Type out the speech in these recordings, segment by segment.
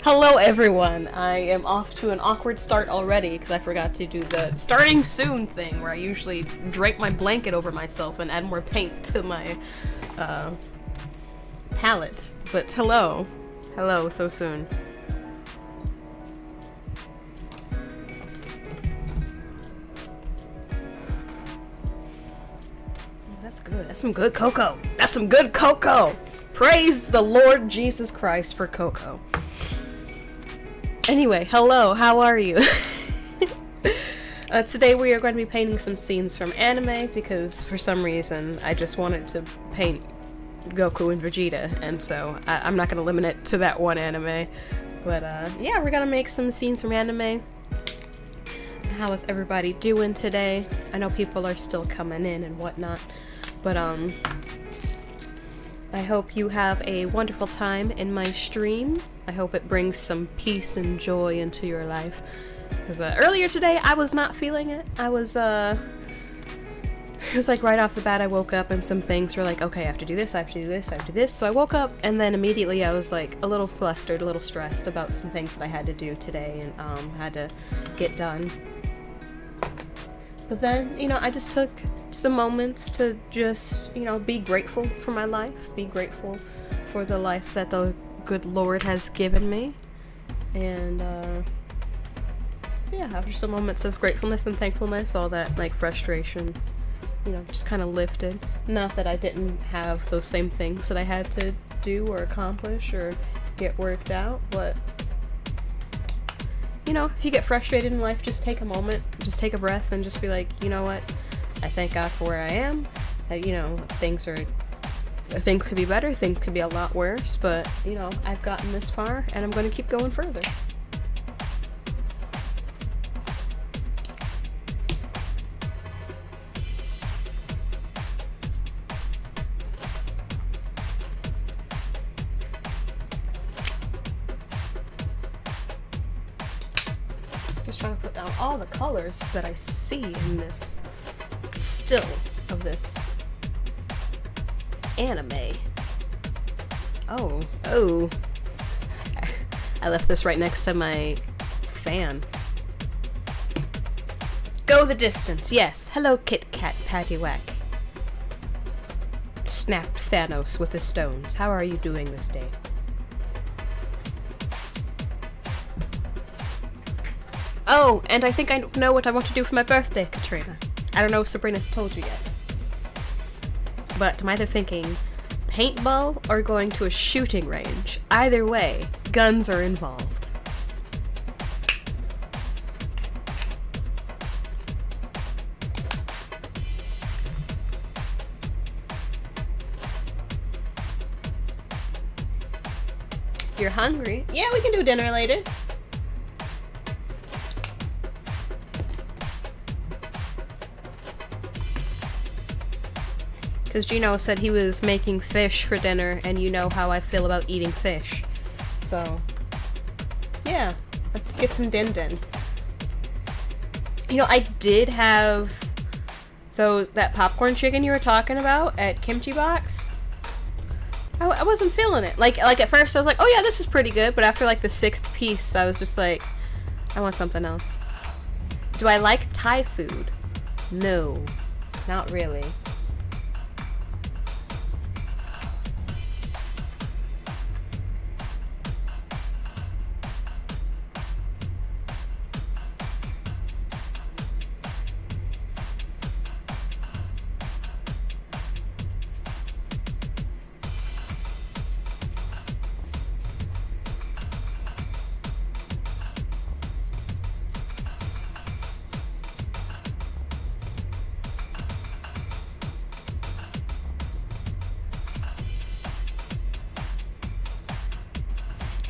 Hello everyone! I am off to an awkward start already because I forgot to do the starting soon thing where I usually drape my blanket over myself and add more paint to my palette. But hello. Hello, so soon. That's good. That's some good cocoa. That's some good cocoa! Praise the Lord Jesus Christ for cocoa. Anyway, hello, how are you? Today we are going to be painting some scenes from anime because for some reason I just wanted to paint Goku and Vegeta, and so I'm not going to limit it to that one anime. But yeah, we're going to make some scenes from anime. How is everybody doing today? I know people are still coming in and whatnot, but I hope you have a wonderful time in my stream. I hope it brings some peace and joy into your life. Because earlier today, I was not feeling it. It was like right off the bat, I woke up and some things were like, okay, I have to do this, I have to do this, I have to do this. So I woke up and then immediately I was like a little flustered, a little stressed about some things that I had to do today and had to get done. But then, you know, I just took some moments to just, you know, be grateful for my life, be grateful for the life that the good Lord has given me, and yeah, after some moments of gratefulness and thankfulness, all that, like, frustration, you know, just kind of lifted. Not that I didn't have those same things that I had to do or accomplish or get worked out, but you know, if you get frustrated in life, just take a moment, just take a breath, and just be like, you know what, I thank God for where I am. You know, things could be better, things could be a lot worse, but, you know, I've gotten this far, and I'm going to keep going further. Just trying to put down all the colors that I see in this still of this anime. Oh. I left this right next to my fan. Go the distance, yes. Hello, Kit Kat Pattywhack. Snapped Thanos with the stones. How are you doing this day? Oh, and I think I know what I want to do for my birthday, Katrina. I don't know if Sabrina's told you yet. But I'm either thinking paintball or going to a shooting range. Either way, guns are involved. You're hungry? Yeah, we can do dinner later. Because Gino said he was making fish for dinner, and you know how I feel about eating fish. So, yeah, let's get some din-din. You know, I did have that popcorn chicken you were talking about at Kimchi Box. I wasn't feeling it. Like at first I was like, oh yeah, this is pretty good, but after like the 6th piece, I was just like, I want something else. Do I like Thai food? No, not really.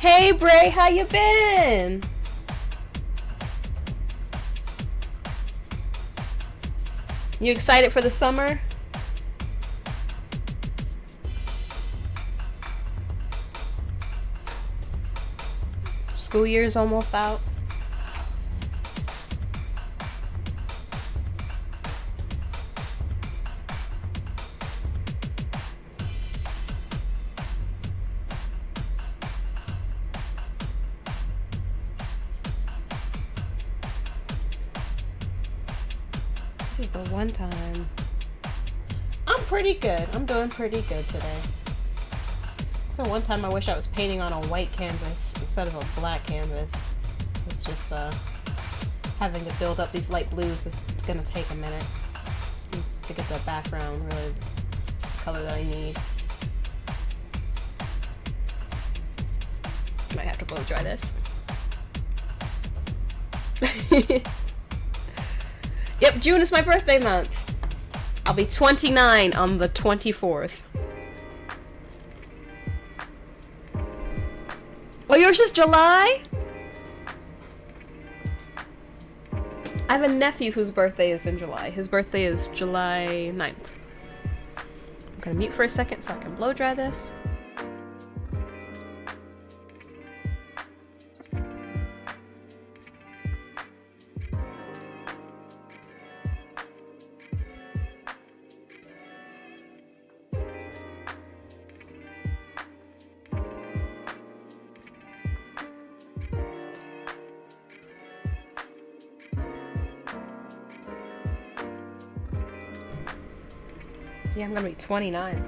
Hey Bray, how you been? You excited for the summer? School year's almost out. This is the one time. I'm pretty good. I'm doing pretty good today. So one time I wish I was painting on a white canvas instead of a black canvas. This is just having to build up these light blues is gonna take a minute to get the background really the color that I need. Might have to blow dry this. Yep, June is my birthday month. I'll be 29 on the 24th. Oh, yours is July? I have a nephew whose birthday is in July. His birthday is July 9th. I'm gonna mute for a second so I can blow dry this. Yeah, I'm gonna be 29.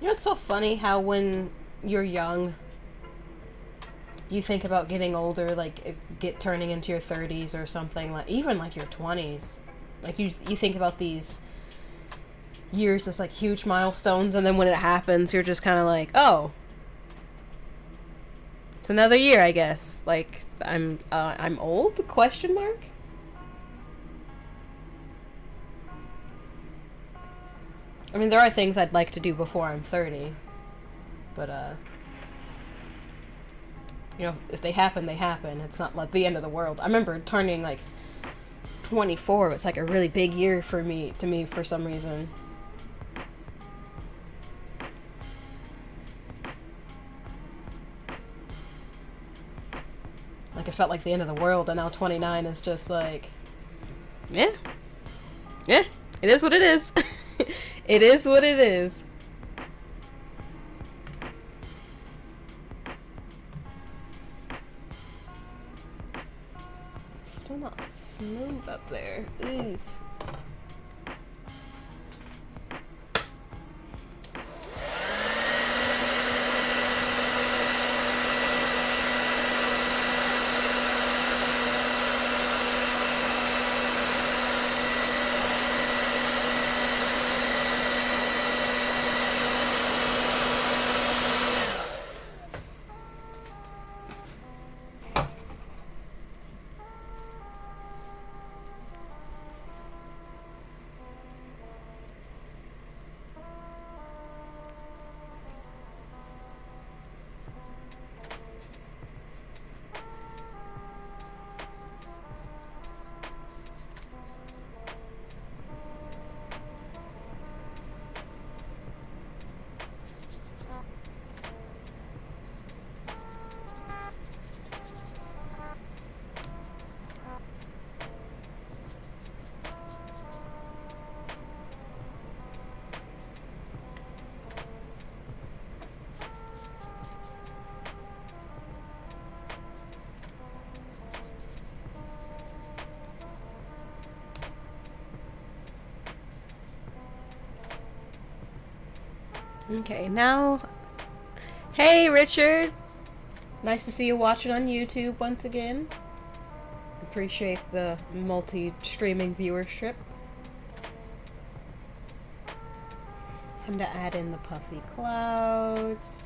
You know, it's so funny how when you're young, you think about getting older, like turning into your 30s or something, like even like your 20s. Like you think about these years as like huge milestones, and then when it happens, you're just kind of like, oh, it's another year, I guess. Like I'm old? Question mark. I mean, there are things I'd like to do before I'm 30, but, you know, if they happen, they happen. It's not like the end of the world. I remember turning, like, 24 was, like, a really big year to me, for some reason. Like, it felt like the end of the world, and now 29 is just, like, yeah, it is what it is. It is what it is. It's still not smooth up there. Ooh. Okay, now... Hey, Richard! Nice to see you watching on YouTube once again. Appreciate the multi-streaming viewership. Time to add in the puffy clouds.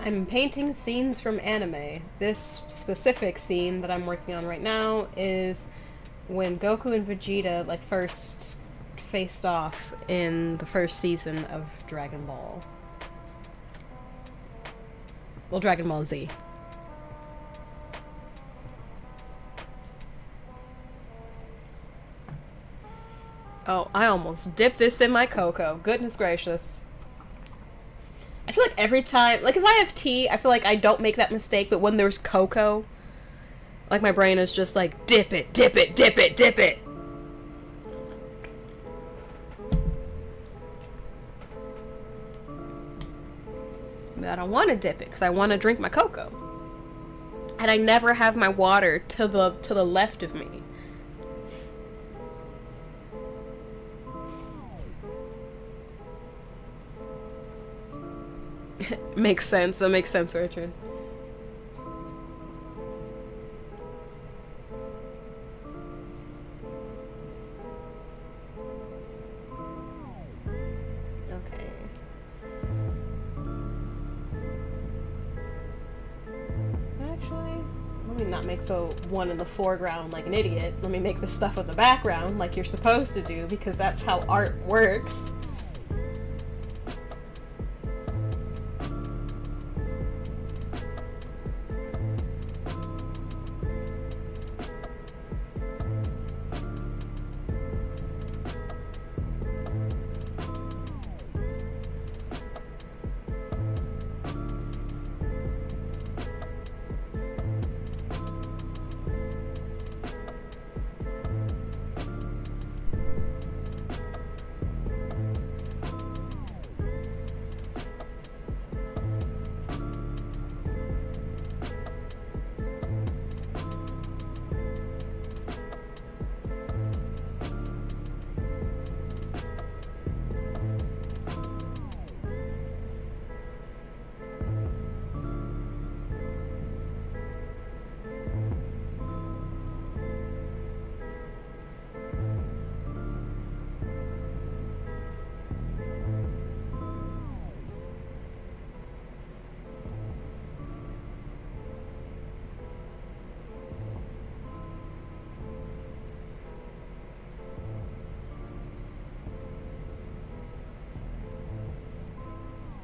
I'm painting scenes from anime. This specific scene that I'm working on right now is when Goku and Vegeta like first faced off in the first season of Dragon Ball. Well, Dragon Ball Z. Oh, I almost dipped this in my cocoa. Goodness gracious. I feel like every time, like if I have tea, I feel like I don't make that mistake, but when there's cocoa, like my brain is just like, dip it, dip it, dip it, dip it. But I don't want to dip it because I want to drink my cocoa. And I never have my water to the left of me. Makes sense. That makes sense, Richard. Okay. Actually, let me not make the one in the foreground like an idiot. Let me make the stuff in the background like you're supposed to do, because that's how art works.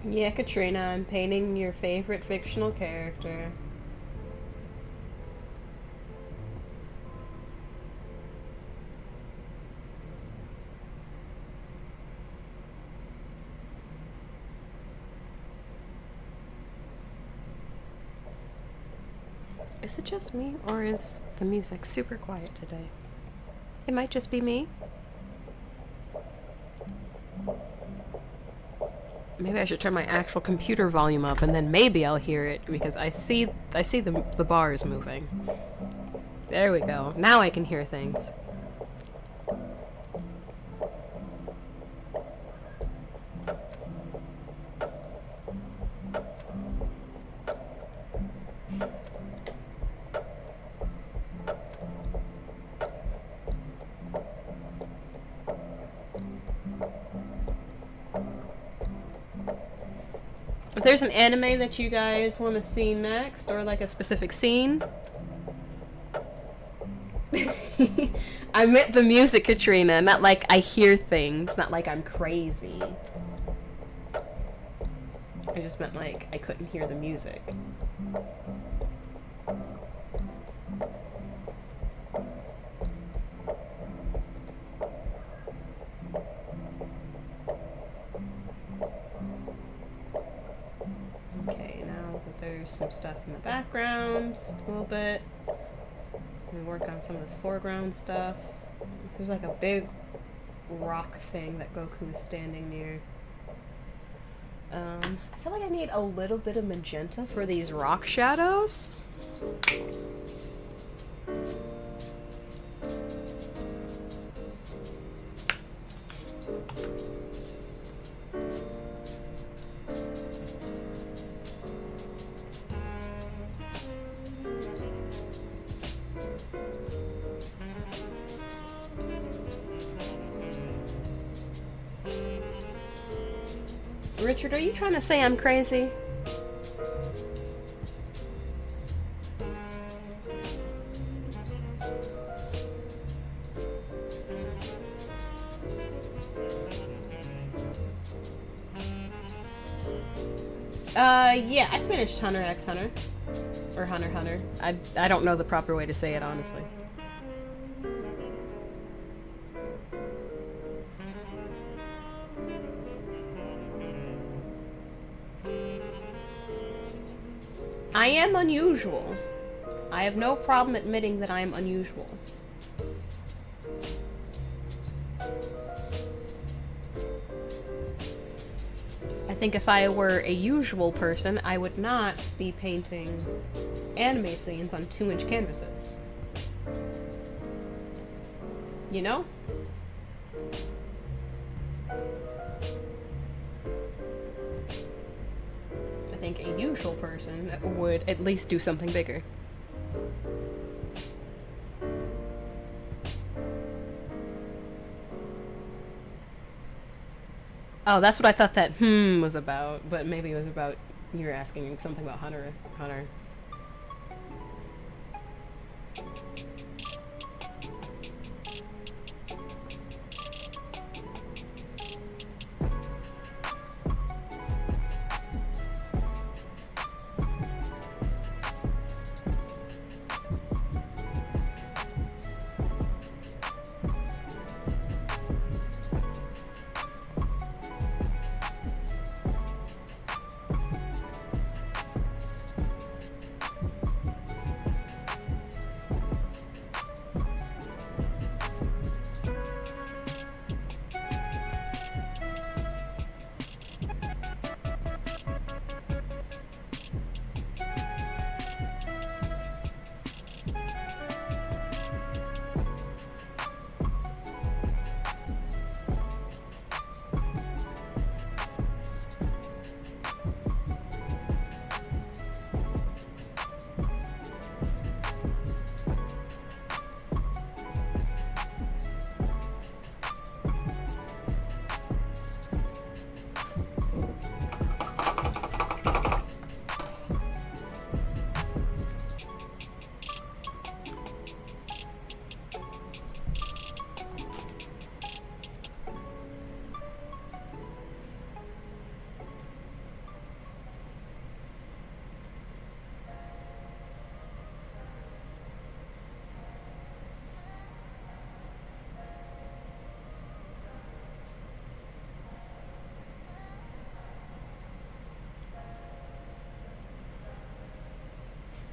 Yeah, Katrina, I'm painting your favorite fictional character. Is it just me, or is the music super quiet today? It might just be me. Maybe I should turn my actual computer volume up, and then maybe I'll hear it, because I see the bars moving. There we go. Now I can hear things. If there's an anime that you guys want to see next, or like a specific scene... I meant the music, Katrina, not like I hear things, not like I'm crazy. I just meant like I couldn't hear the music. there's some stuff in the background a little bit. We work on some of this foreground stuff. So there's like a big rock thing that Goku is standing near. I feel like I need a little bit of magenta for these rock shadows. Richard, are you trying to say I'm crazy? Yeah, I finished Hunter x Hunter. Or Hunter x Hunter. I don't know the proper way to say it, honestly. I am unusual. I have no problem admitting that I am unusual. I think if I were a usual person, I would not be painting anime scenes on 2-inch canvases. You know? I think a usual person would at least do something bigger. Oh, that's what I thought that was about, but maybe it was about you were asking something about Hunter x Hunter.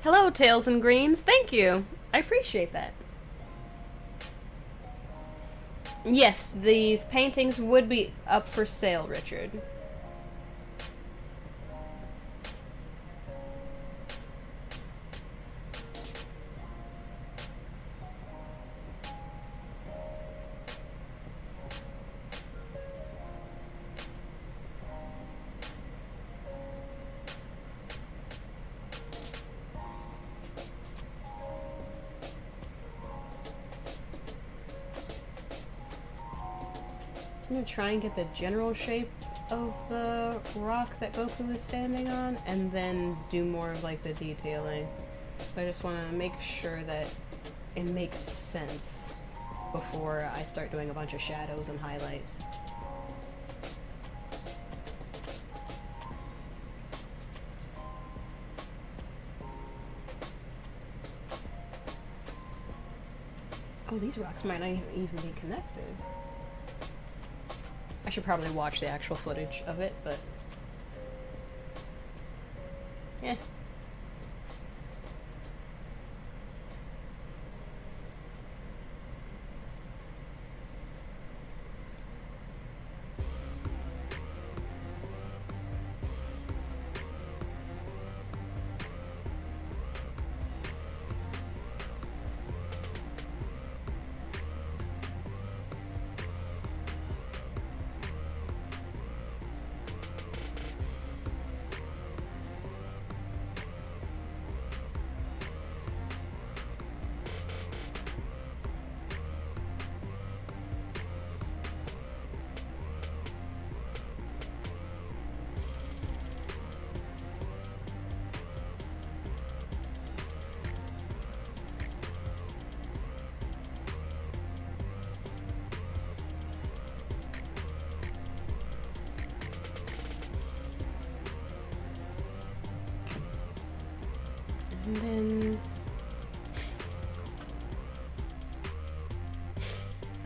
Hello, Tails and Greens. Thank you. I appreciate that. Yes, these paintings would be up for sale, Richard. I'm gonna try and get the general shape of the rock that Goku is standing on, and then do more of like the detailing. But I just want to make sure that it makes sense before I start doing a bunch of shadows and highlights. Oh, these rocks might not even be connected. I should probably watch the actual footage of it, but... yeah. And then...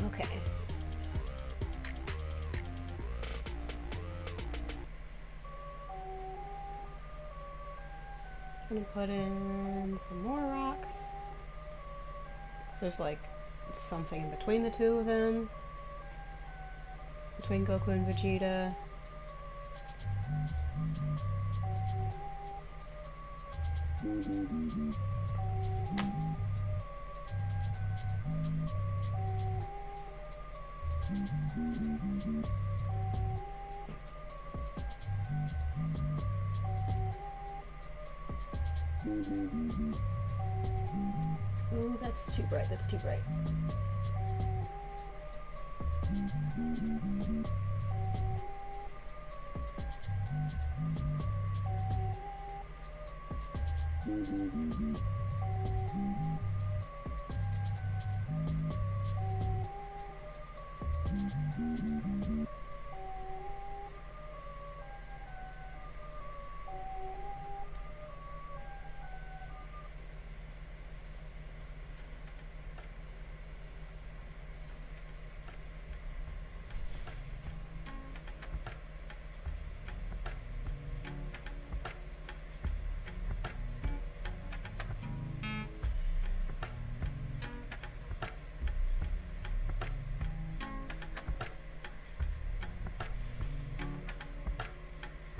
Okay. Gonna put in some more rocks. So there's like something in between the two of them. Between Goku and Vegeta. Ooh, that's too bright, that's too bright.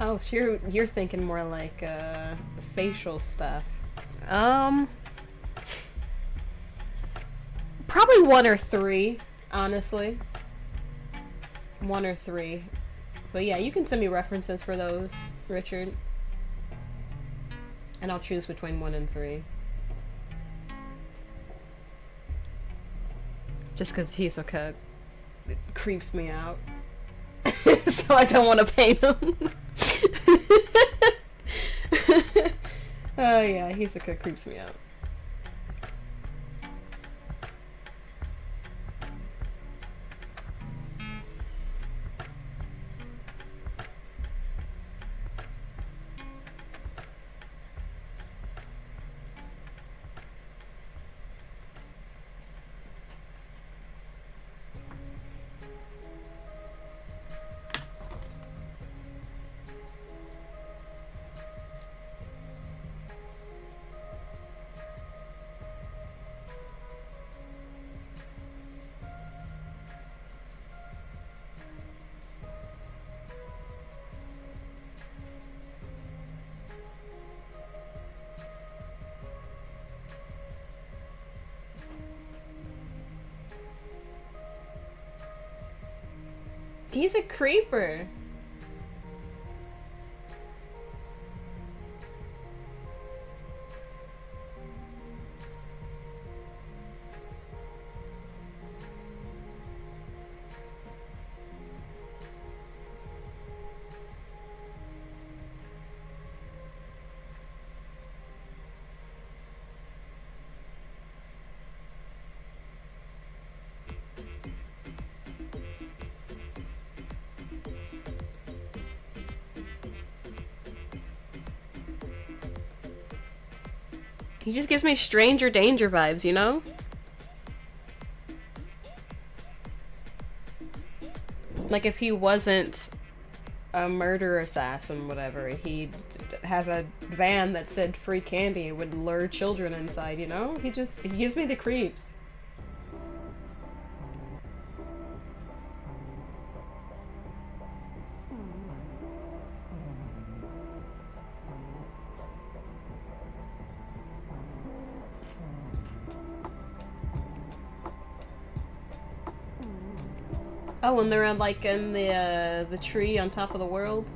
Oh, so you're thinking more like facial stuff. Probably 1 or 3, honestly. 1 or 3. But yeah, you can send me references for those, Richard. And I'll choose between 1 and 3. Just because Hisoka creeps me out. So I don't want to paint him. Oh yeah, Hisoka creeps me out. He's a creeper. He just gives me Stranger Danger vibes, you know? Like if he wasn't a murder assassin, whatever, he'd have a van that said free candy and would lure children inside, you know? He gives me the creeps. Oh, and they're like in the tree on top of the world.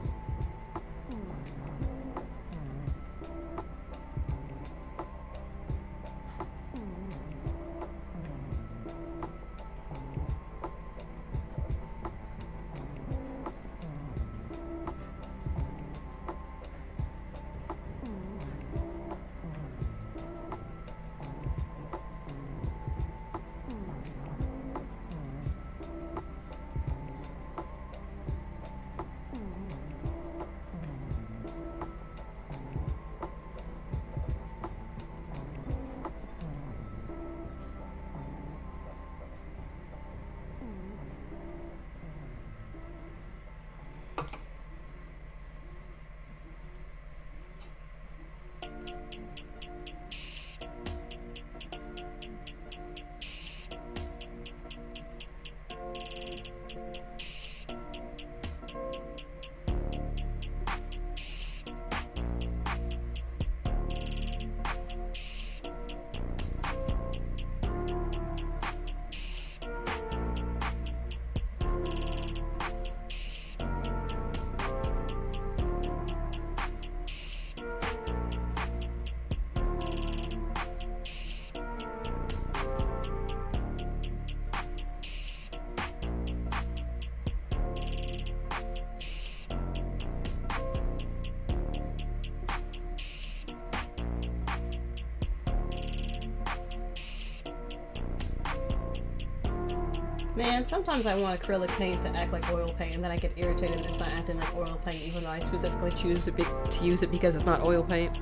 Man, sometimes I want acrylic paint to act like oil paint, and then I get irritated that it's not acting like oil paint, even though I specifically choose to use it because it's not oil paint.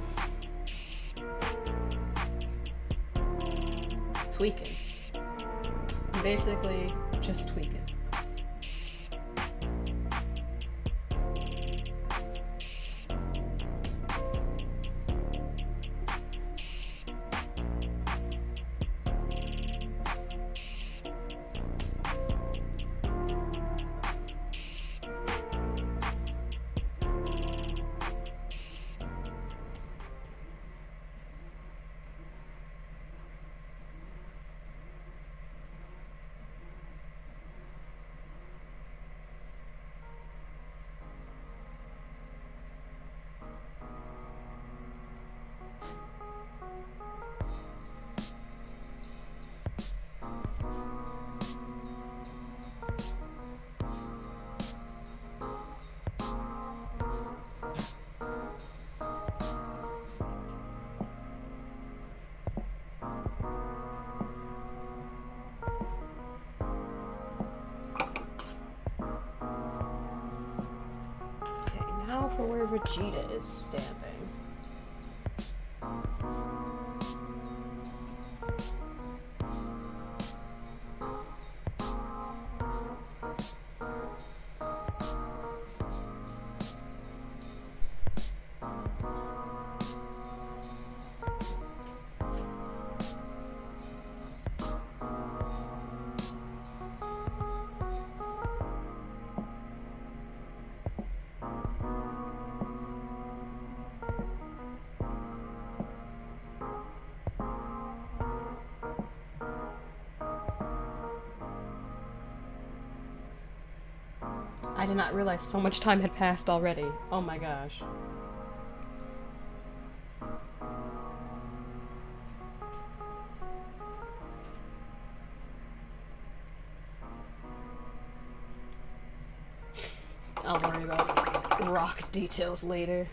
Tweaking. Basically, just tweaking. Now for where Vegeta is standing. I did not realize so much time had passed already. Oh my gosh. I'll worry about rock details later.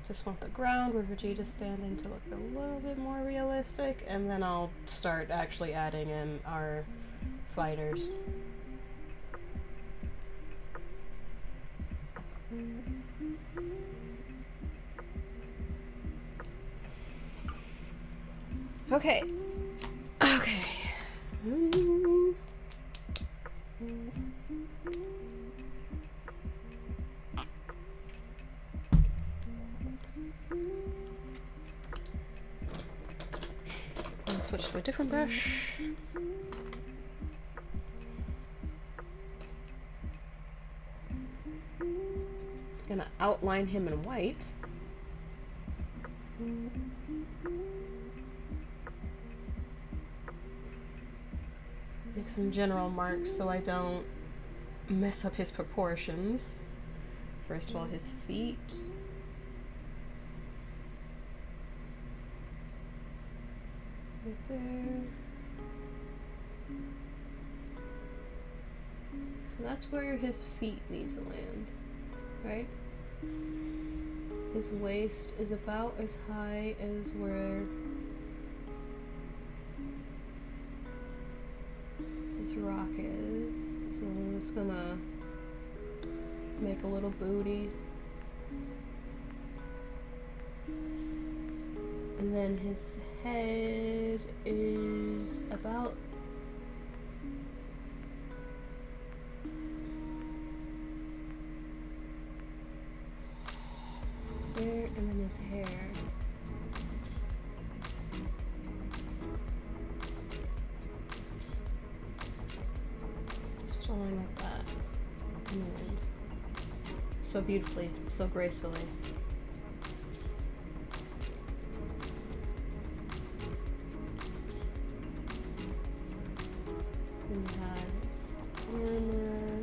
Just want the ground where Vegeta's standing to look a little bit more realistic, and then I'll start actually adding in our fighters. Okay. Okay. I'll switch to a different brush. Gonna outline him in white. Make some general marks so I don't mess up his proportions. First of all, his feet. Right there. So that's where his feet need to land, right? His waist is about as high as where this rock is. So I'm just gonna make a little booty. And then his head is about there, and then his hair. Just flowing like that in the wind. So beautifully, so gracefully. Then he has armor.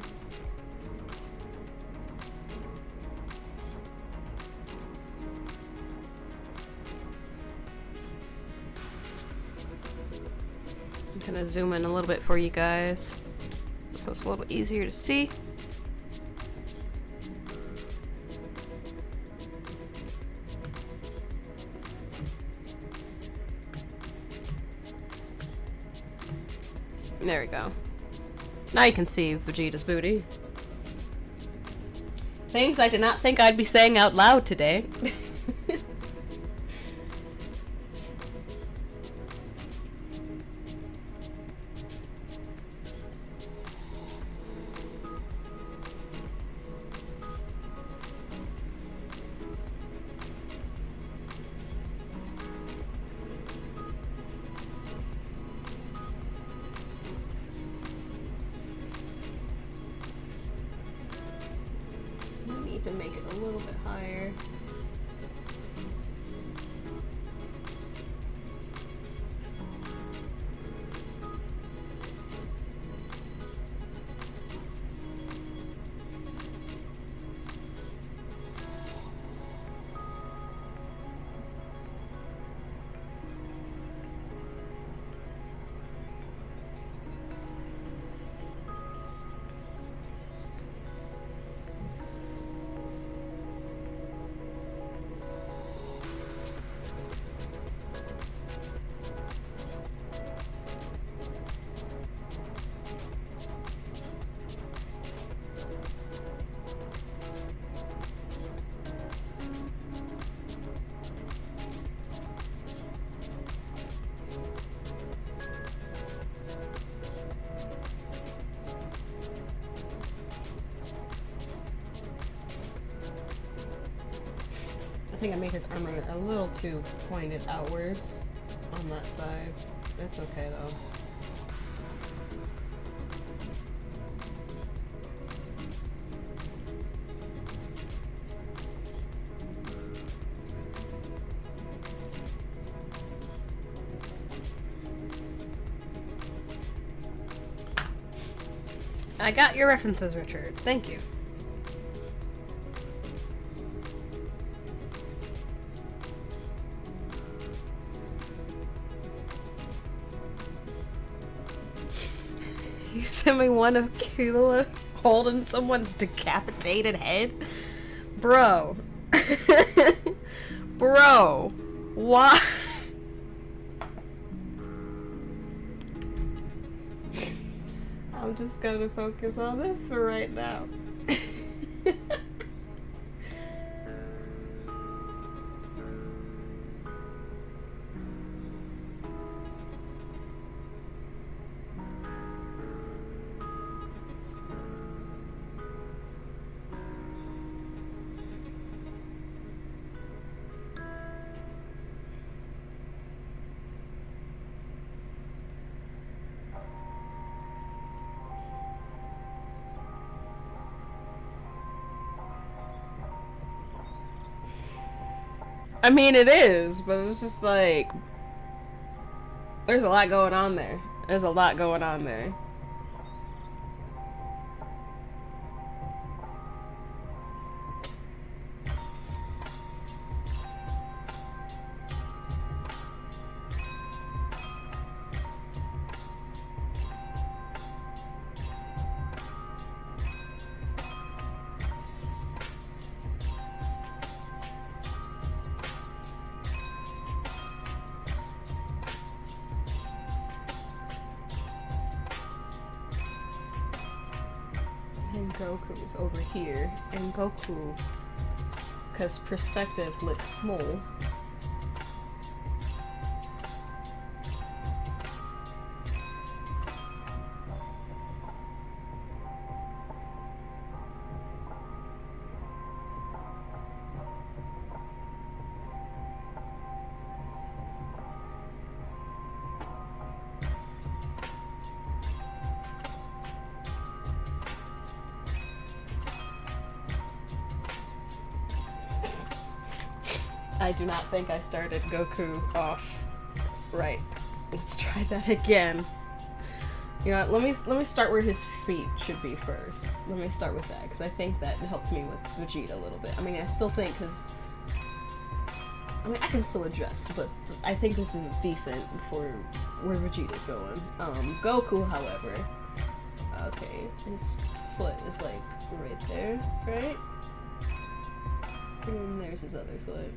I'm gonna zoom in a little bit for you guys. so it's a little easier to see. There we go. Now you can see Vegeta's booty. Things I did not think I'd be saying out loud today. To make it a little bit higher. I think I made his armor a little too pointed outwards on that side. It's okay though. I got your references, Richard. Thank you. You sent me one of Killua holding someone's decapitated head? Bro. Bro. Why? I'm just gonna focus on this for right now. I mean, it is, but it's just like, there's a lot going on there. There's a lot going on there. And Goku's over here, and Goku, because perspective looks small. I do not think I started Goku off right. Let's try that again. You know what, let me start where his feet should be first. Let me start with that, because I think that helped me with Vegeta a little bit. I mean, I still think, I mean, I can still adjust, but I think this is decent for where Vegeta's going. Goku, however, Okay, his foot is like right there, right? And there's his other foot.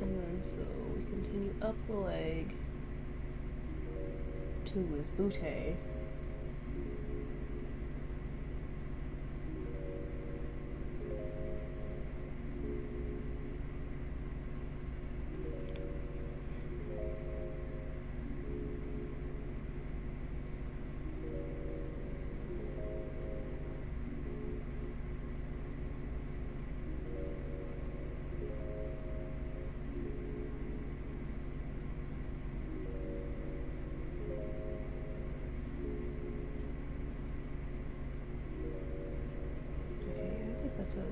And then so we continue up the leg to his butte. That's a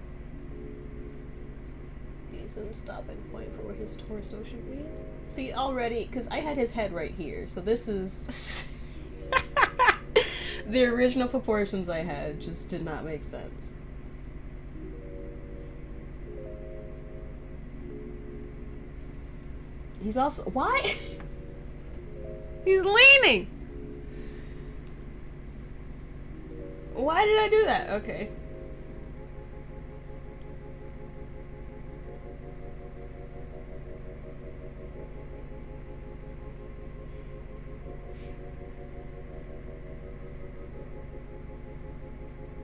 decent stopping point for where his torso should be. See, already, because I had his head right here, so this is... the original proportions I had just did not make sense. He's also... Why? He's leaning! Why did I do that? Okay.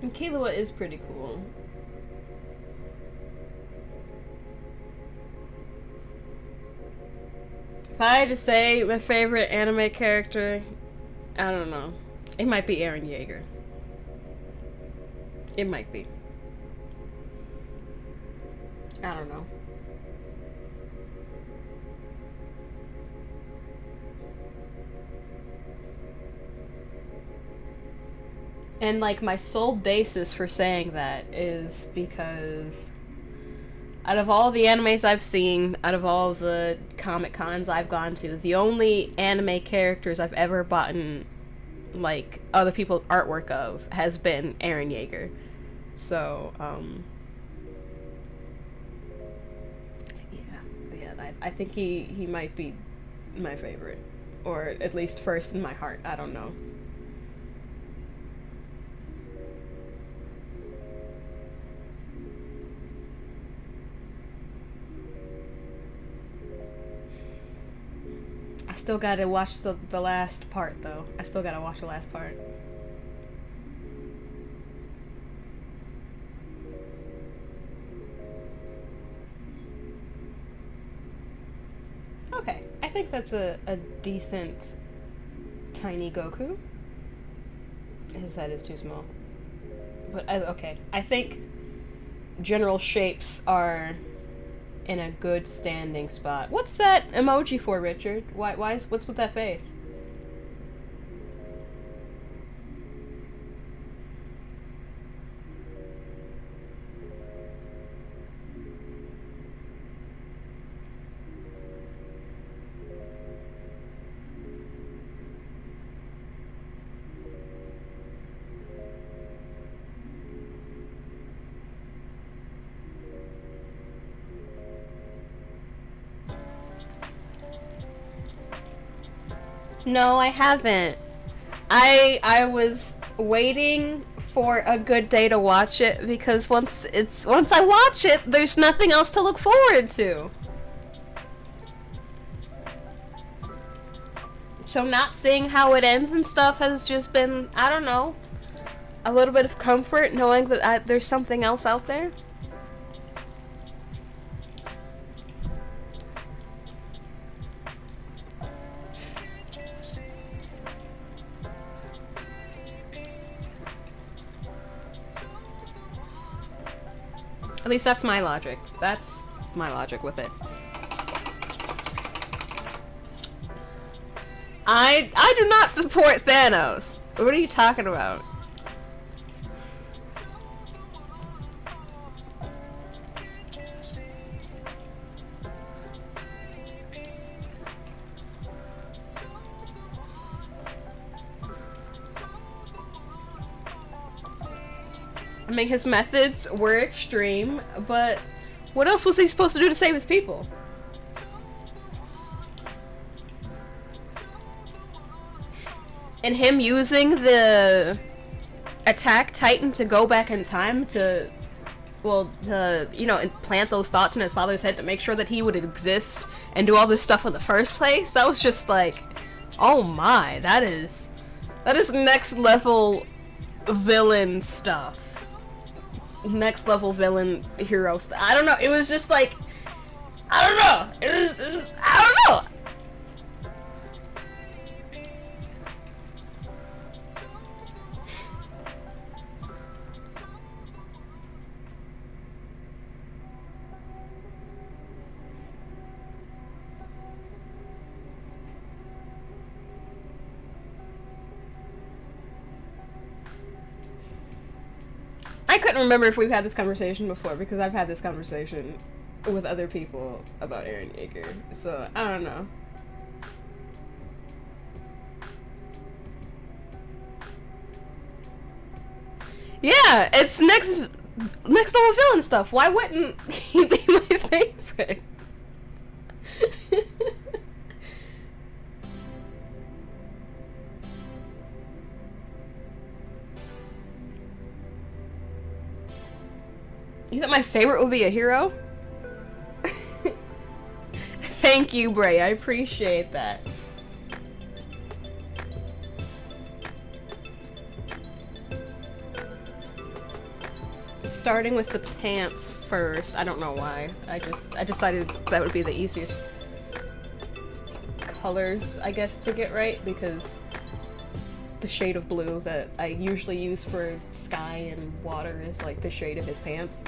And Killua is pretty cool. If I had to say my favorite anime character, I don't know. It might be Eren Yeager. It might be. I don't know. And like my sole basis for saying that is because out of all the animes I've seen, out of all the Comic Cons I've gone to, the only anime characters I've ever bought like other people's artwork of has been Eren Yeager. So, yeah, I think he might be my favorite, or at least first in my heart. I don't know. I still gotta watch the last part, though. I still gotta watch the last part. Okay, I think that's a decent tiny Goku. His head is too small. But, okay, I think general shapes are in a good standing spot. What's that emoji for, Richard? What's with that face? No, I haven't. I was waiting for a good day to watch it because once I watch it, there's nothing else to look forward to. So not seeing how it ends and stuff has just been, I don't know, a little bit of comfort knowing that there's something else out there. At least that's my logic. That's my logic with it. I do not support Thanos. What are you talking about? I mean, his methods were extreme, but what else was he supposed to do to save his people? And him using the Attack Titan to go back in time to, well, to, you know, implant those thoughts in his father's head to make sure that he would exist and do all this stuff in the first place. That was just like, oh my, that is next level villain stuff. Next level villain hero stuff. I don't know, it was just like, I don't know, it was I don't know. I couldn't remember if we've had this conversation before because I've had this conversation with other people about Eren Yeager, so I don't know. Yeah, it's next level villain stuff. Why wouldn't he be my favorite? You thought my favorite would be a hero? Thank you, Bray. I appreciate that. Starting with the pants first. I don't know why. I decided that would be the easiest colors, I guess, to get right, because the shade of blue that I usually use for sky and water is like the shade of his pants.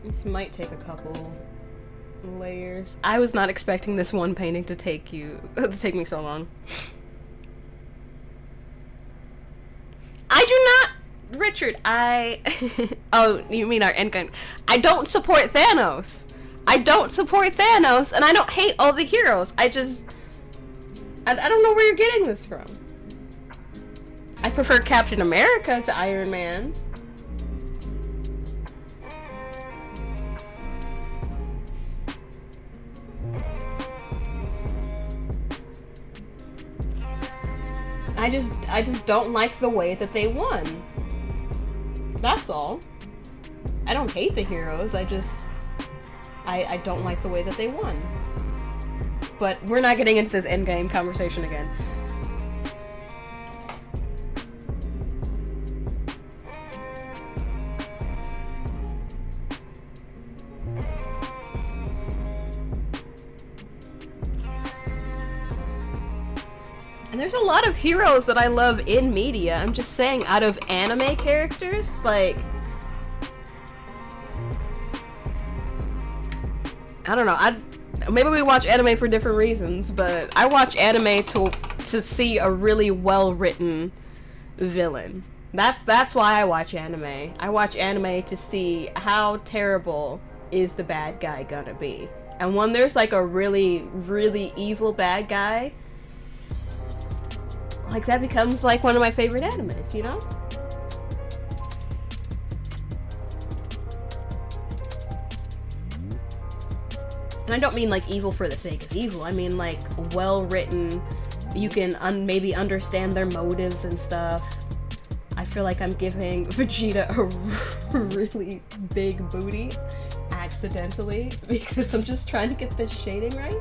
This might take a couple layers. I was not expecting this one painting to take me so long. I do not, Richard, oh, you mean our endgame. I don't support Thanos. I don't support Thanos, and I don't hate all the heroes. I don't know where you're getting this from. I prefer Captain America to Iron Man. I just don't like the way that they won. That's all. I don't hate the heroes, I don't like the way that they won. But we're not getting into this endgame conversation again. And there's a lot of heroes that I love in media. I'm just saying, out of anime characters, like, I don't know. Maybe we watch anime for different reasons, but I watch anime to see a really well-written villain. That's why I watch anime. I watch anime to see how terrible is the bad guy gonna be. And when there's like a really, really evil bad guy, like, that becomes like one of my favorite animes, you know? And I don't mean like evil for the sake of evil. I mean like well written. You can maybe understand their motives and stuff. I feel like I'm giving Vegeta a really big booty accidentally because I'm just trying to get this shading right.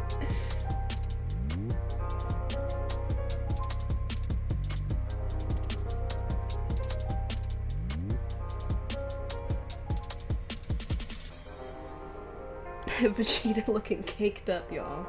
Vegeta looking caked up, y'all.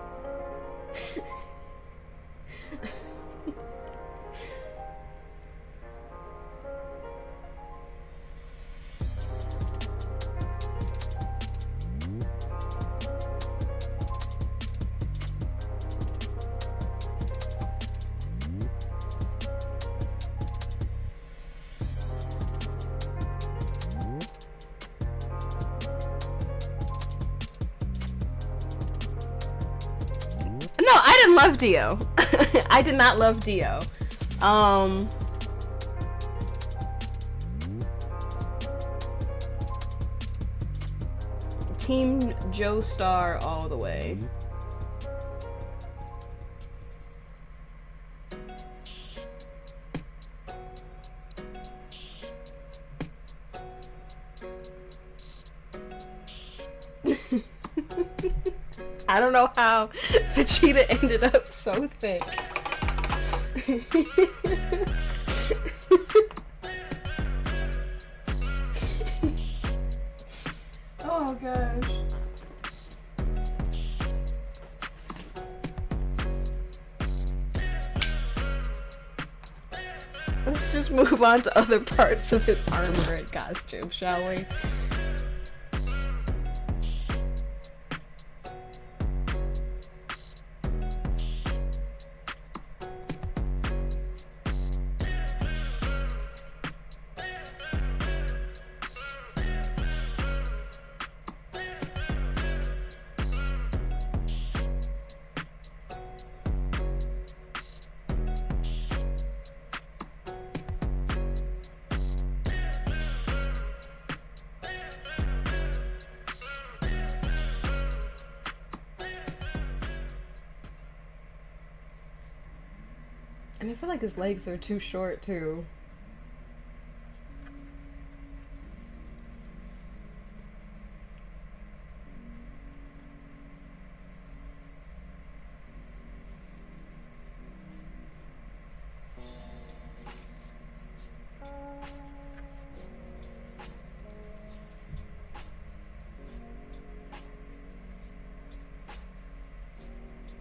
No, I didn't love Dio. I did not love Dio. Team Joestar all the way. I don't know how Vegeta ended up so thick. Oh gosh. Let's just move on to other parts of his armor and costume, shall we? And I feel like his legs are too short, too.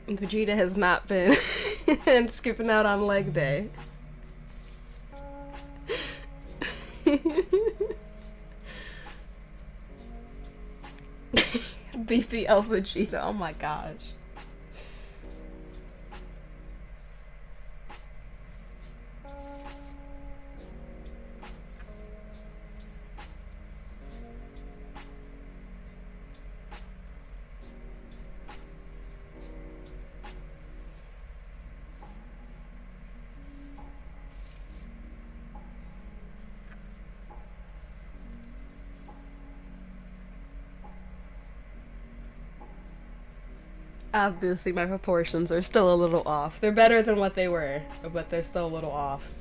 Vegeta has not been and skipping out on leg day. BBL Vegeta, oh my gosh. Obviously, my proportions are still a little off. They're better than what they were, but they're still a little off.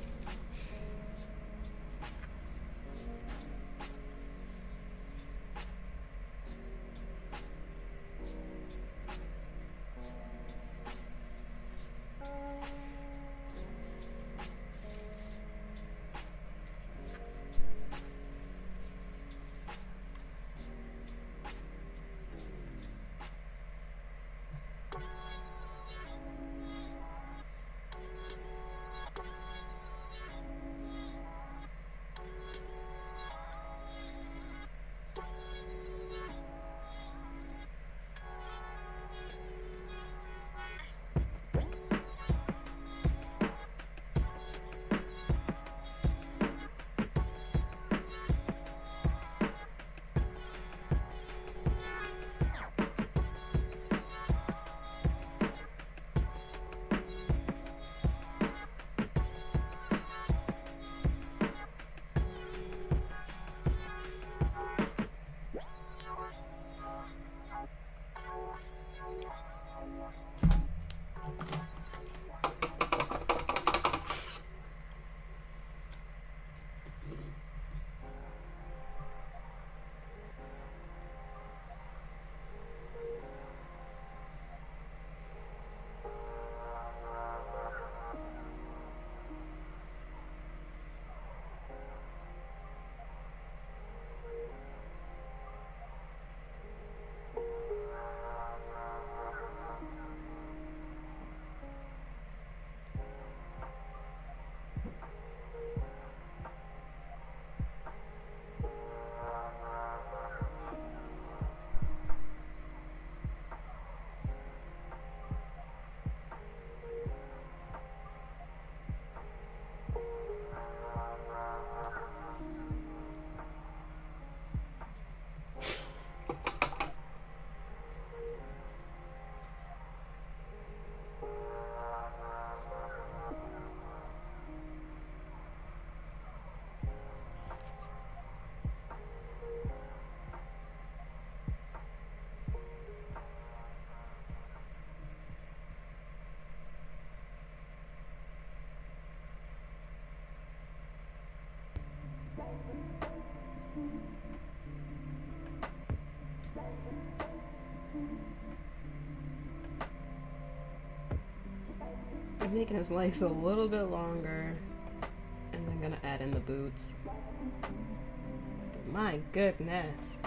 I'm making his legs a little bit longer, and then gonna add in the boots. My goodness.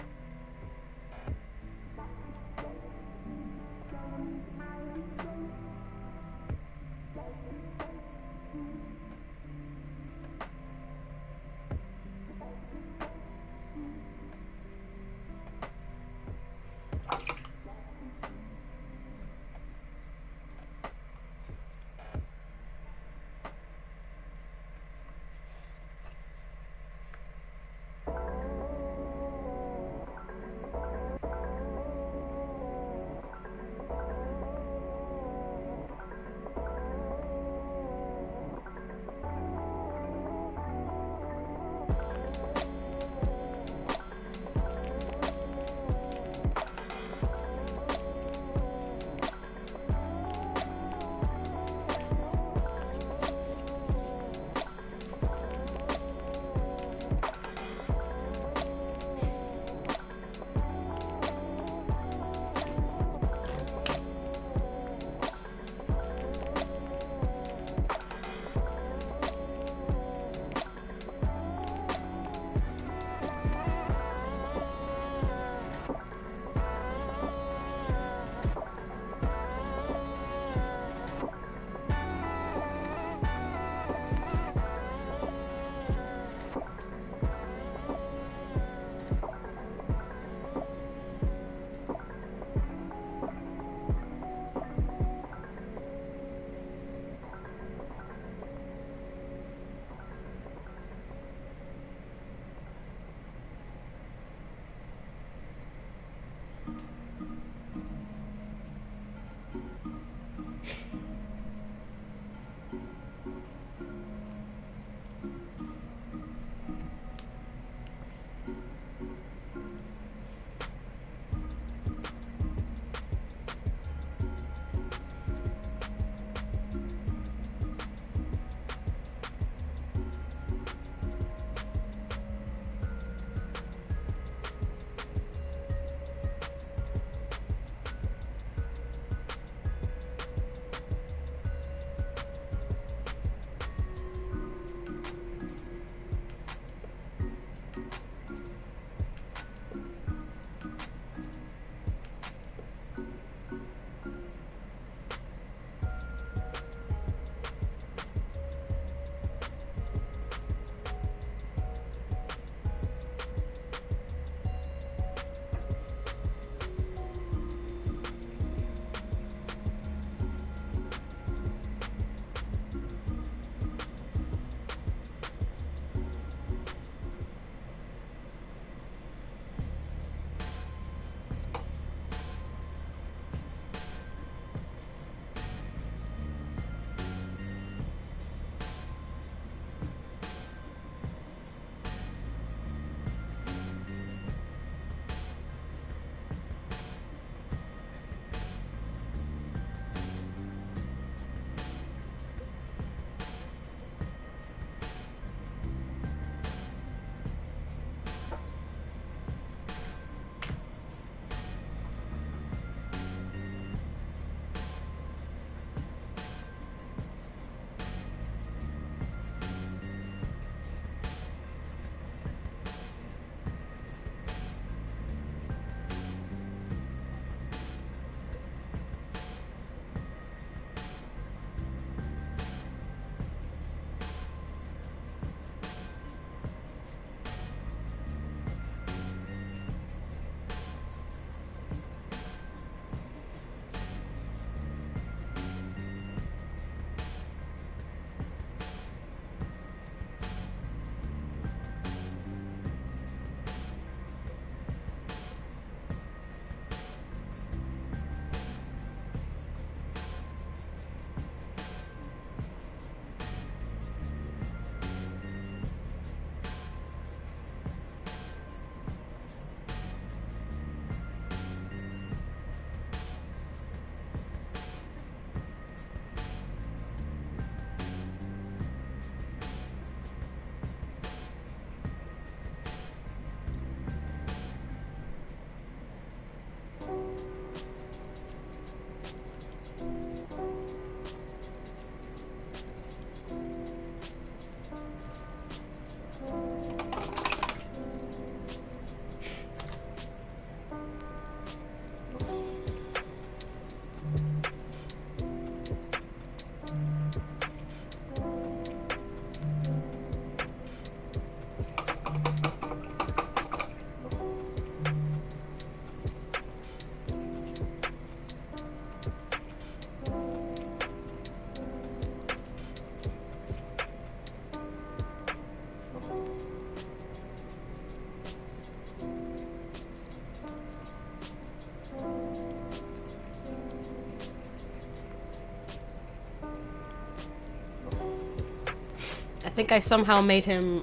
think I somehow made him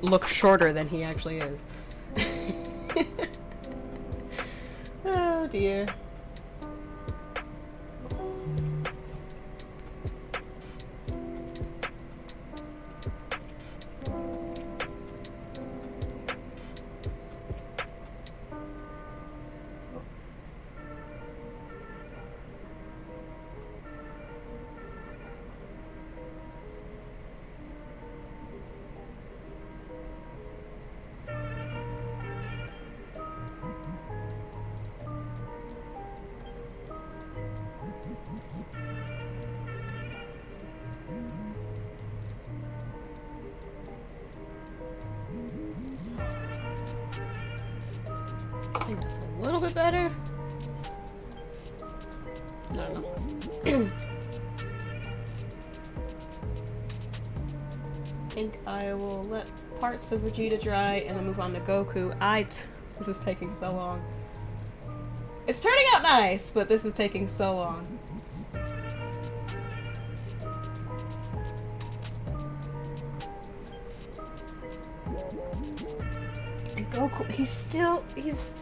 look shorter than he actually is. Oh dear. I think that's a little bit better. I don't know. I think I will let parts of Vegeta dry and then move on to Goku. This is taking so long. It's turning out nice, but this is taking so long. And Goku, he's...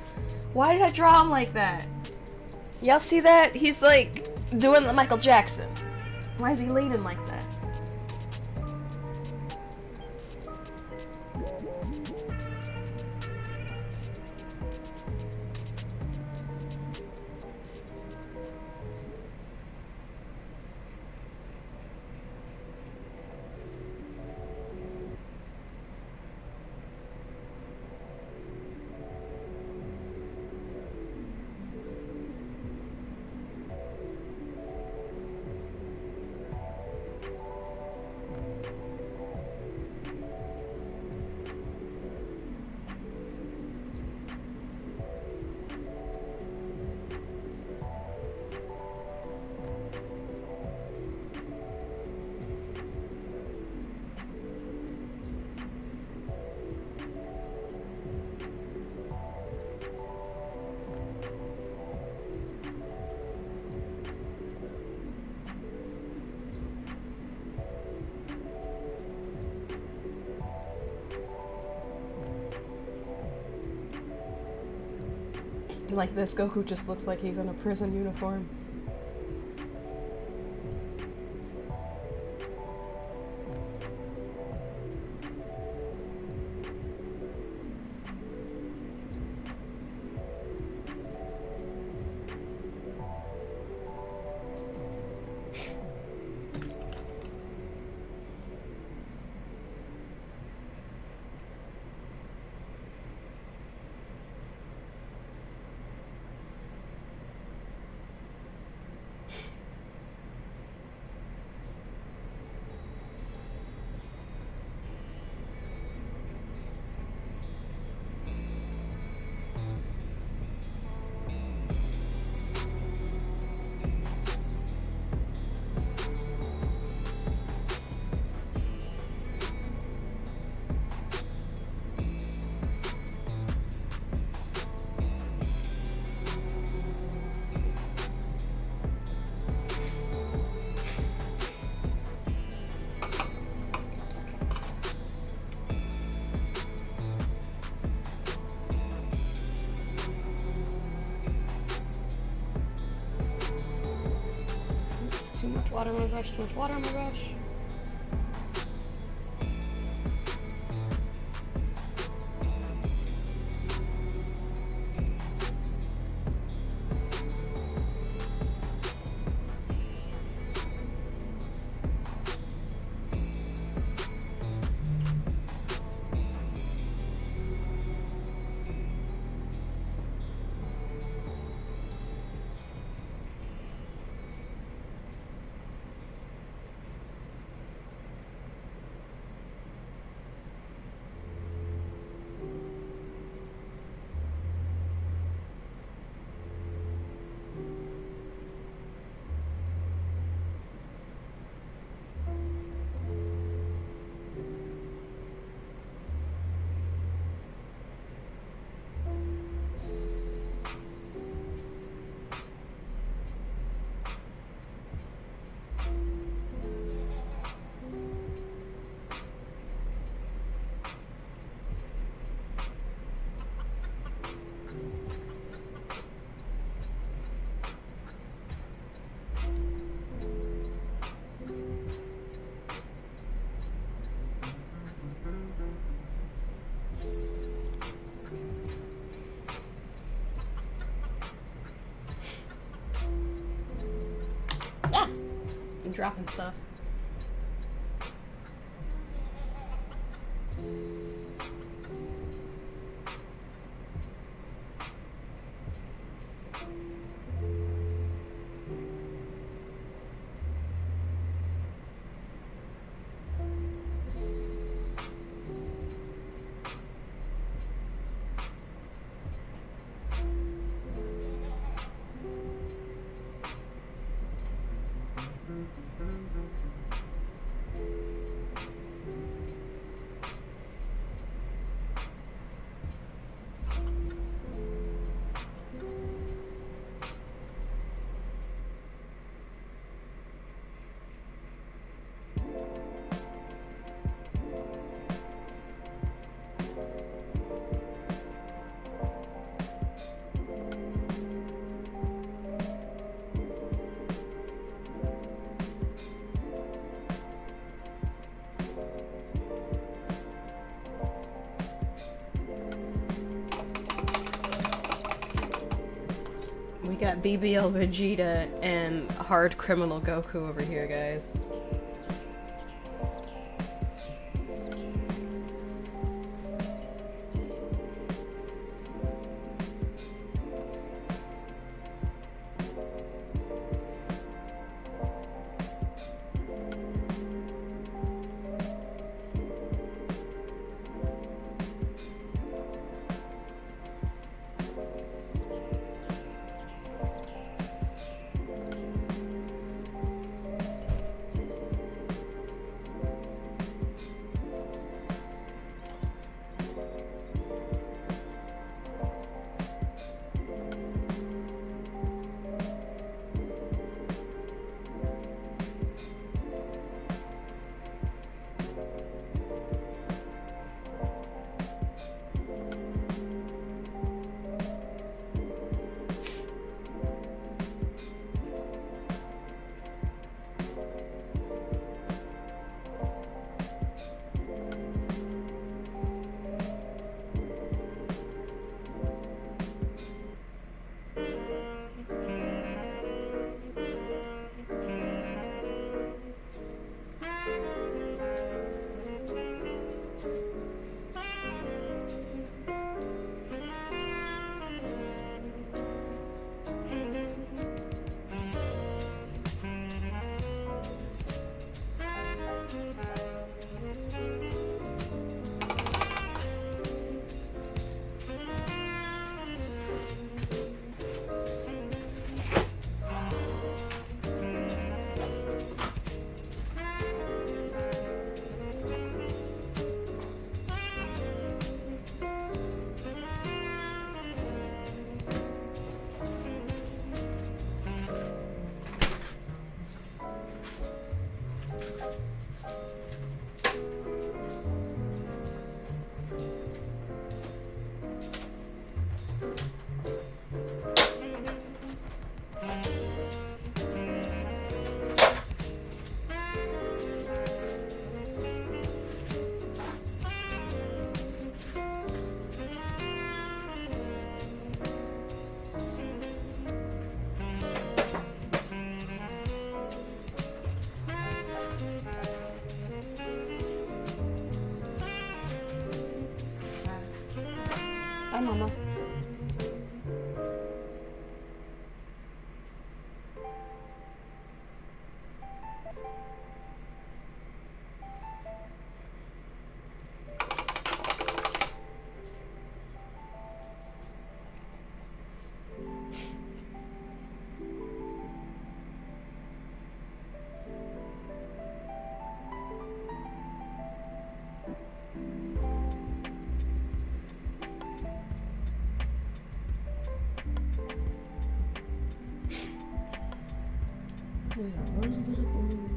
Why did I draw him like that? Y'all see that? He's like doing the Michael Jackson. Why is he leaning like that? Like this, Goku just looks like he's in a prison uniform. Too much water on my brush, too much water on my brush. dropping stuff. We got BBL Vegeta and hard criminal Goku over here, guys. Bye, Mama. There's a little bit of blue.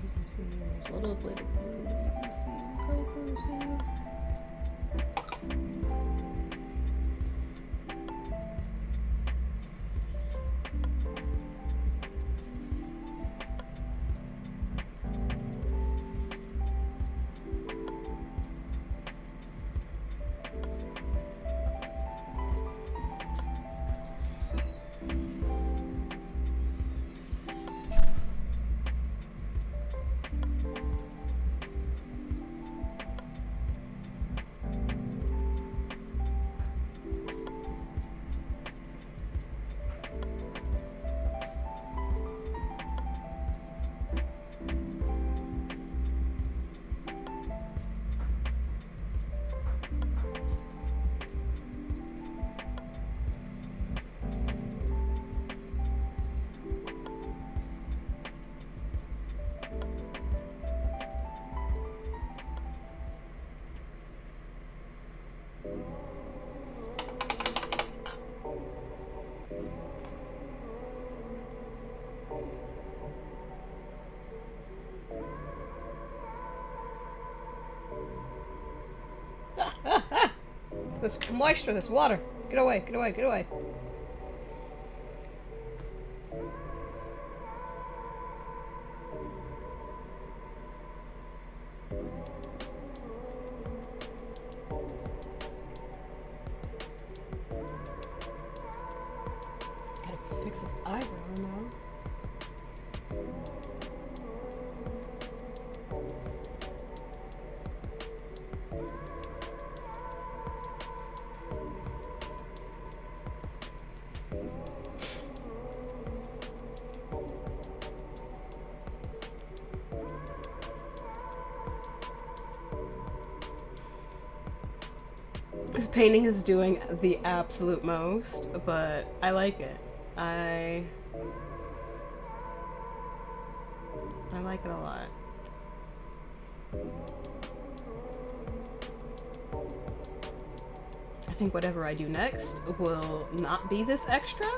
You can see there's a little bit of blue that you can see in Goku's here. There's moisture, there's water. Get away, get away, get away. Gotta fix his eyebrow now. This painting is doing the absolute most, but I like it. I like it a lot. I think whatever I do next will not be this extra.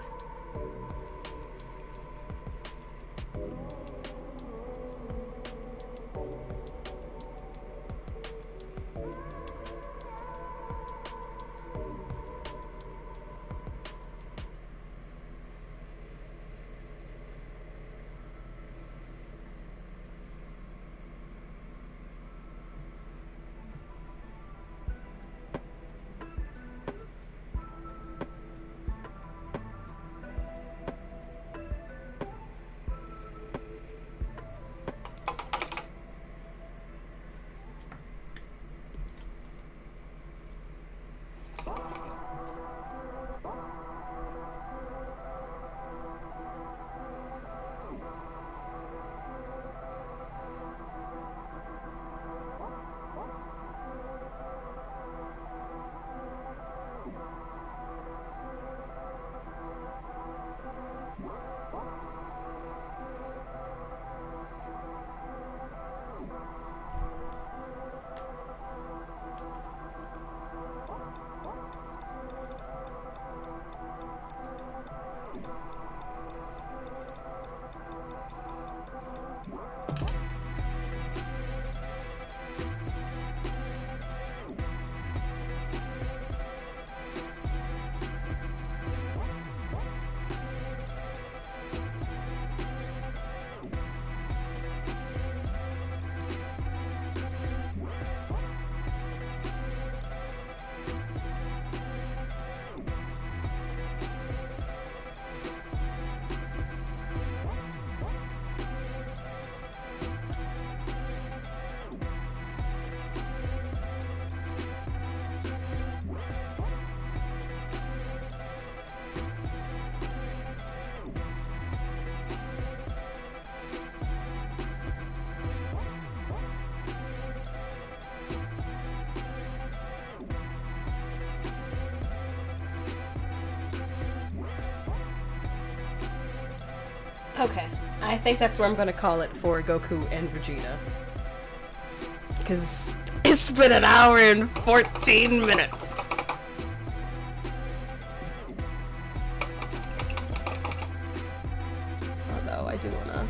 Okay, I think that's where I'm gonna call it for Goku and Vegeta. Because it's been an hour and 14 minutes. Although I do wanna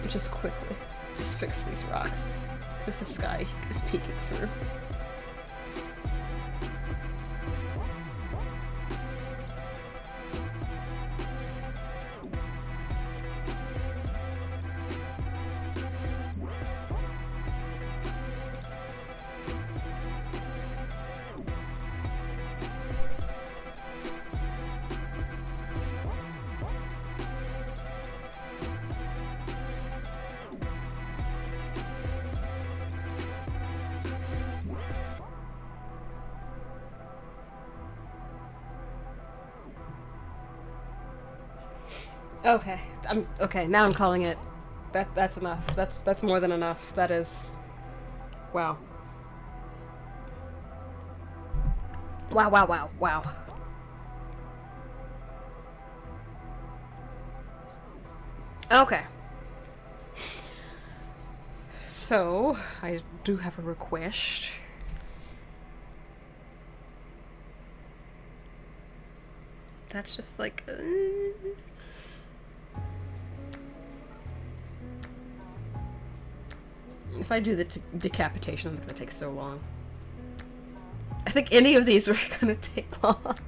just quickly just fix these rocks. Because the sky is peeking through. Okay, okay. Now I'm calling it. That's enough. That's more than enough. That is, wow. Wow, wow, wow, wow. Okay. So I do have a request. That's just like. If I do the decapitation, it's gonna take so long. I think any of these were gonna take long.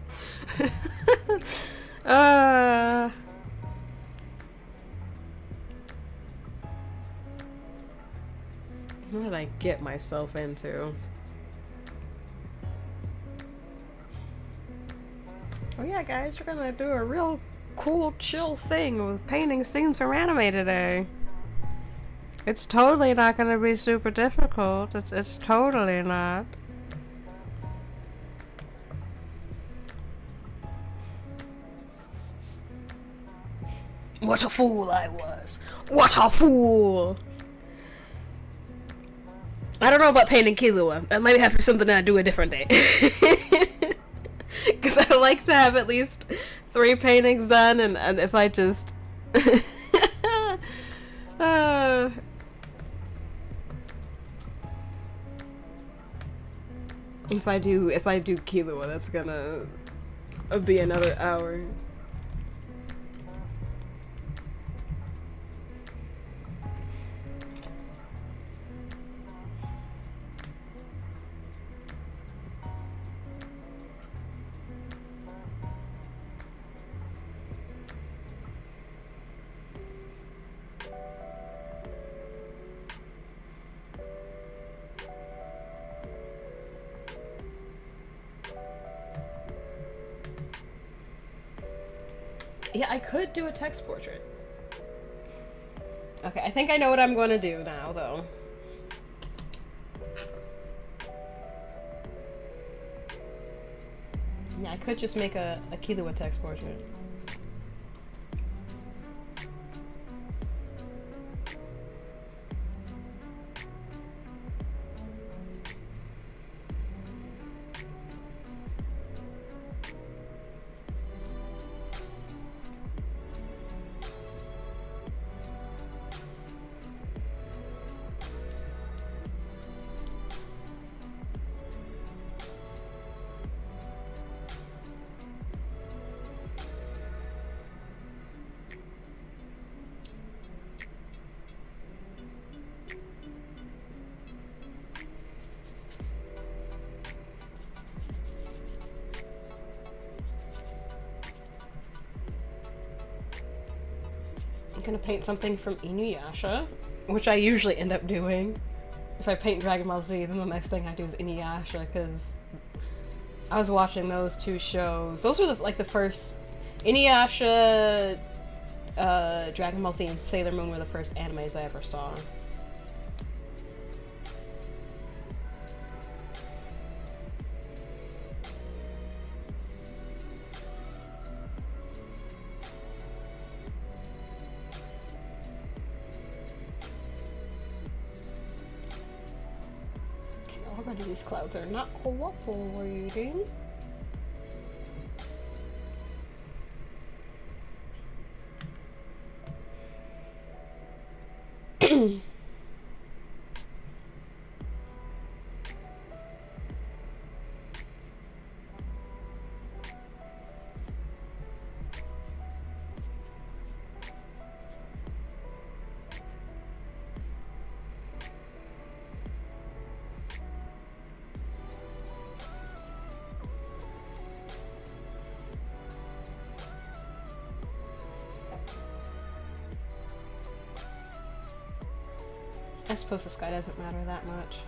uh... What did I get myself into? Oh yeah, guys, we're gonna do a real cool, chill thing with painting scenes from anime today. It's totally not gonna be super difficult. It's totally not. What a fool I was! What a fool! I don't know about painting Killua. I might have for something I do a different day. Because I like to have at least 3 paintings done, and if I just... If I do Killua, that's gonna be another hour. Yeah, I could do a text portrait. Okay, I think I know what I'm going to do now, though. Yeah, I could just make a Killua text portrait. Gonna paint something from Inuyasha, which I usually end up doing. If I paint Dragon Ball Z, then the next thing I do is Inuyasha, because I was watching those 2 shows. Those were the first Inuyasha, Dragon Ball Z, and Sailor Moon were the first animes I ever saw. These clouds are not cooperating. I suppose the sky doesn't matter that much.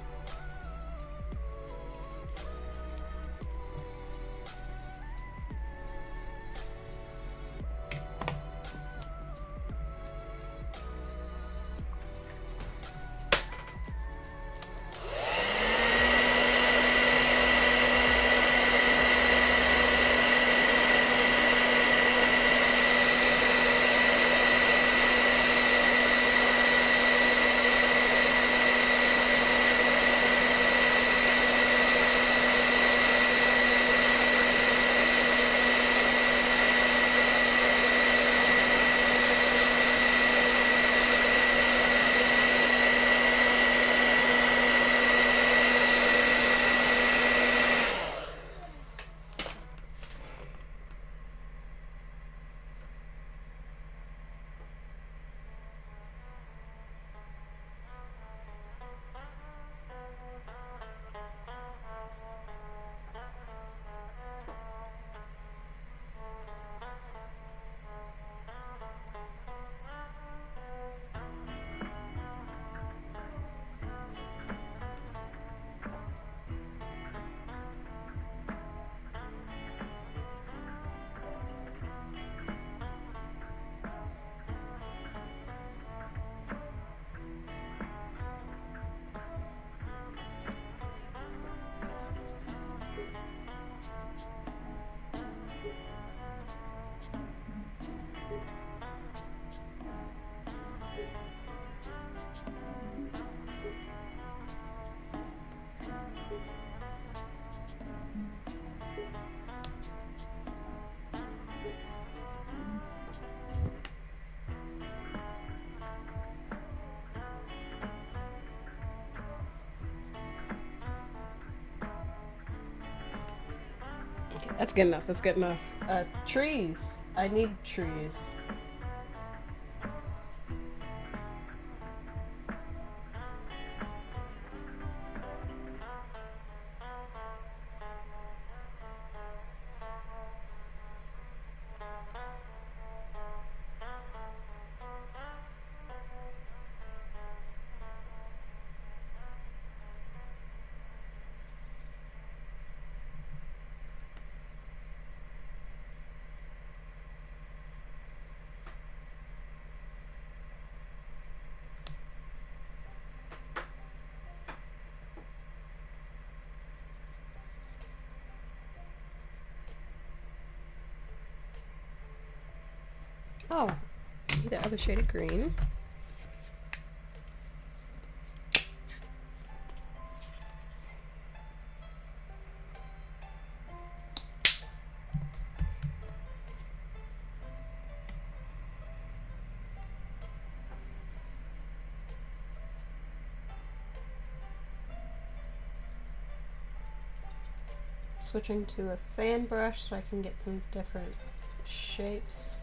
That's good enough. That's good enough. Trees. I need trees. Oh, the other shade of green. Switching to a fan brush so I can get some different shapes.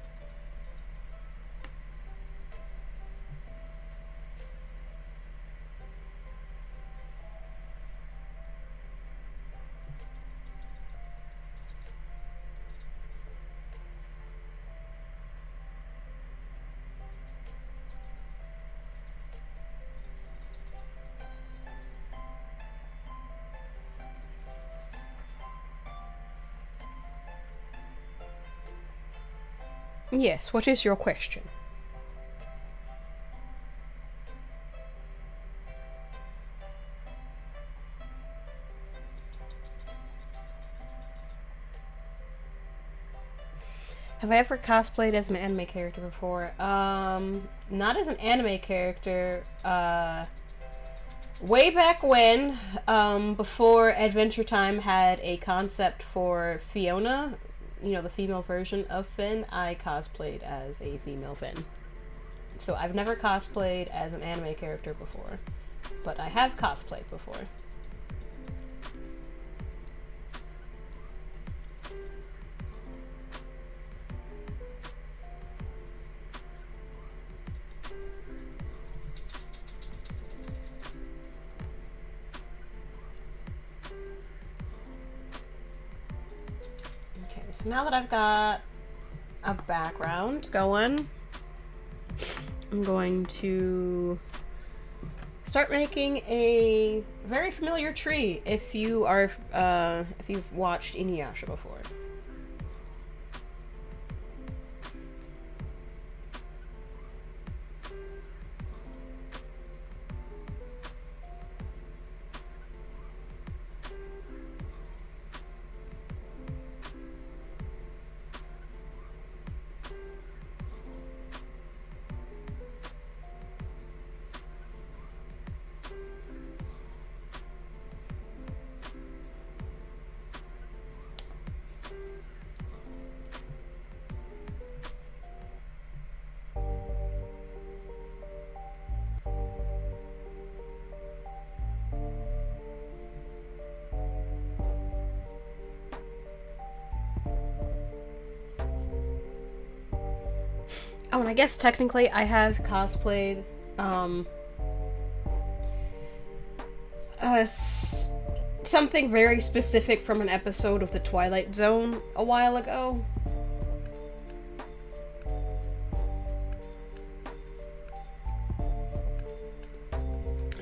Yes, what is your question? Have I ever cosplayed as an anime character before? Not as an anime character. Way back when, before Adventure Time had a concept for Fiona, you know, the female version of Finn, I cosplayed as a female Finn. So I've never cosplayed as an anime character before, but I have cosplayed before. So now that I've got a background going, I'm going to start making a very familiar tree if you are if you've watched Inuyasha before. Oh, and I guess technically I have cosplayed, something very specific from an episode of The Twilight Zone a while ago.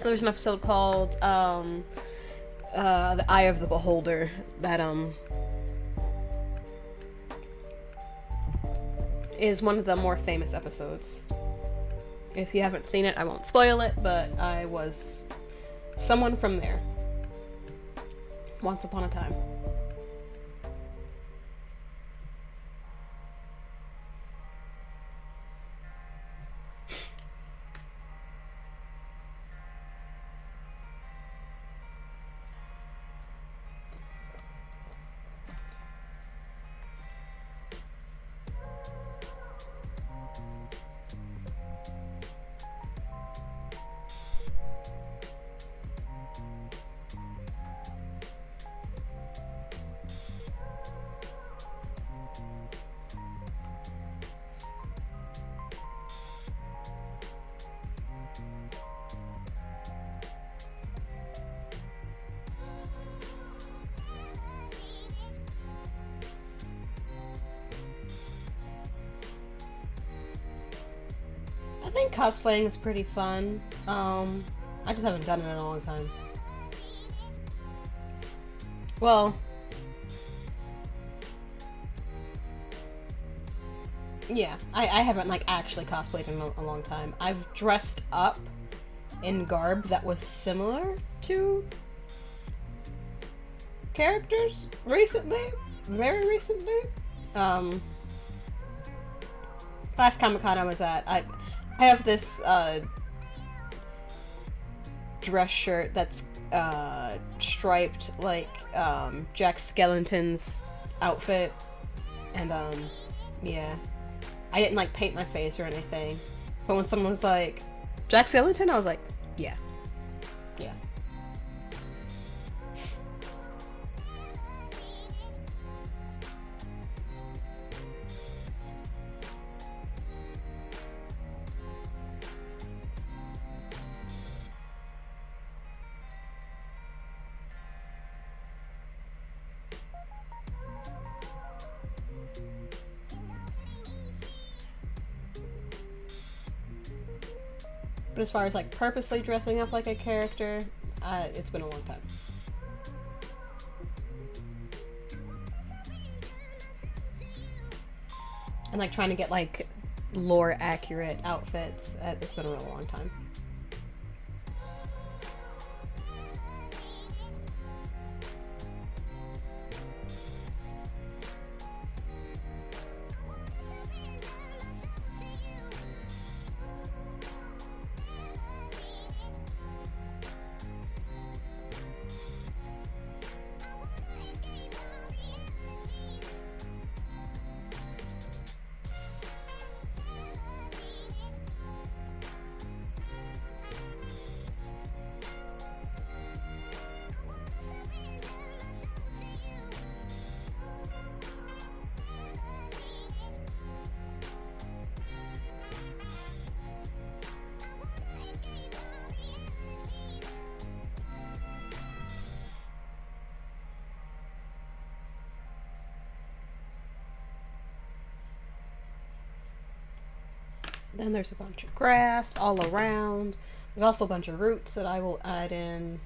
There's an episode called, The Eye of the Beholder that, is one of the more famous episodes. If you haven't seen it, I won't spoil it, but I was someone from there. Once upon a time. think cosplaying is pretty fun. I just haven't done it in a long time. Well, yeah, I haven't like actually cosplayed in a long time. I've dressed up in garb that was similar to characters recently, very recently. Last Comic-Con I was at, I have this dress shirt that's striped like Jack Skellington's outfit, and yeah, I didn't like paint my face or anything, but when someone was like Jack Skellington, I was like, yeah. But as far as like purposely dressing up like a character, it's been a long time. And like trying to get like lore accurate outfits, it's been a real long time. Then there's a bunch of grass all around. There's also a bunch of roots that I will add in.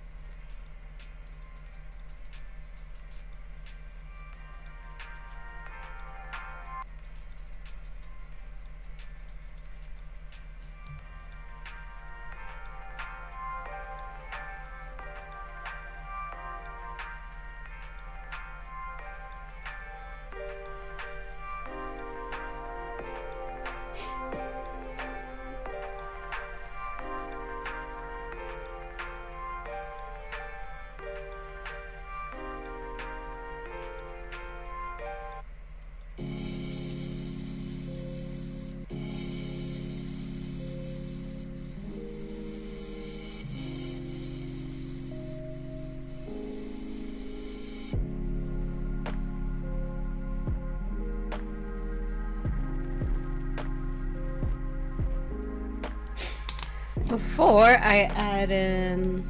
Before I add in,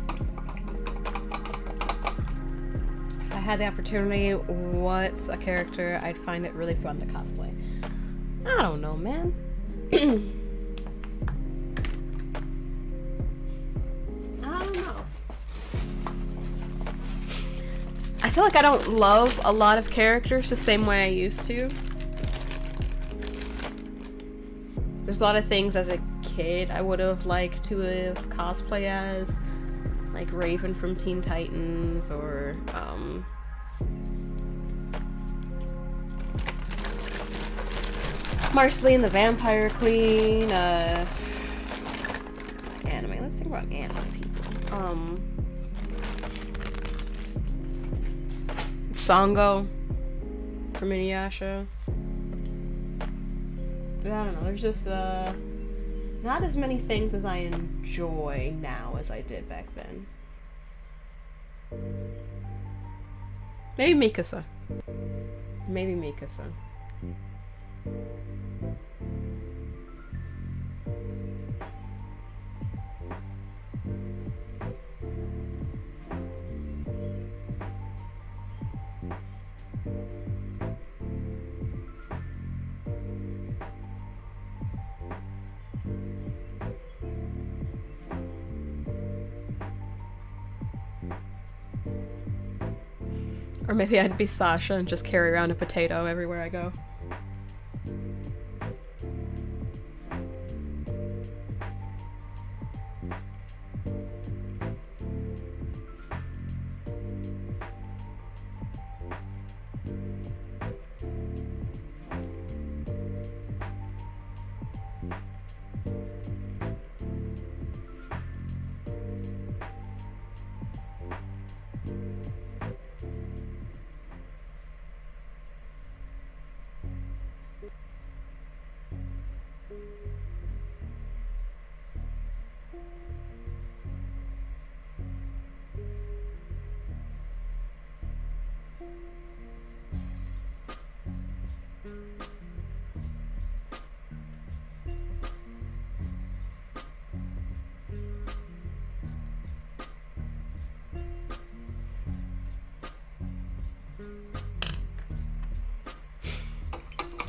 if I had the opportunity, what's a character I'd find it really fun to cosplay? I don't know, man. I don't know. I feel like I don't love a lot of characters the same way I used to. There's a lot of things as a kid I would have liked to have cosplay as, like Raven from Teen Titans, or Marceline the Vampire Queen. Anime. Let's think about anime people. Sango from Inuyasha. But I don't know. There's just not as many things as I enjoy now as I did back then. Maybe Mikasa. Maybe Mikasa. Or maybe I'd be Sasha and just carry around a potato everywhere I go.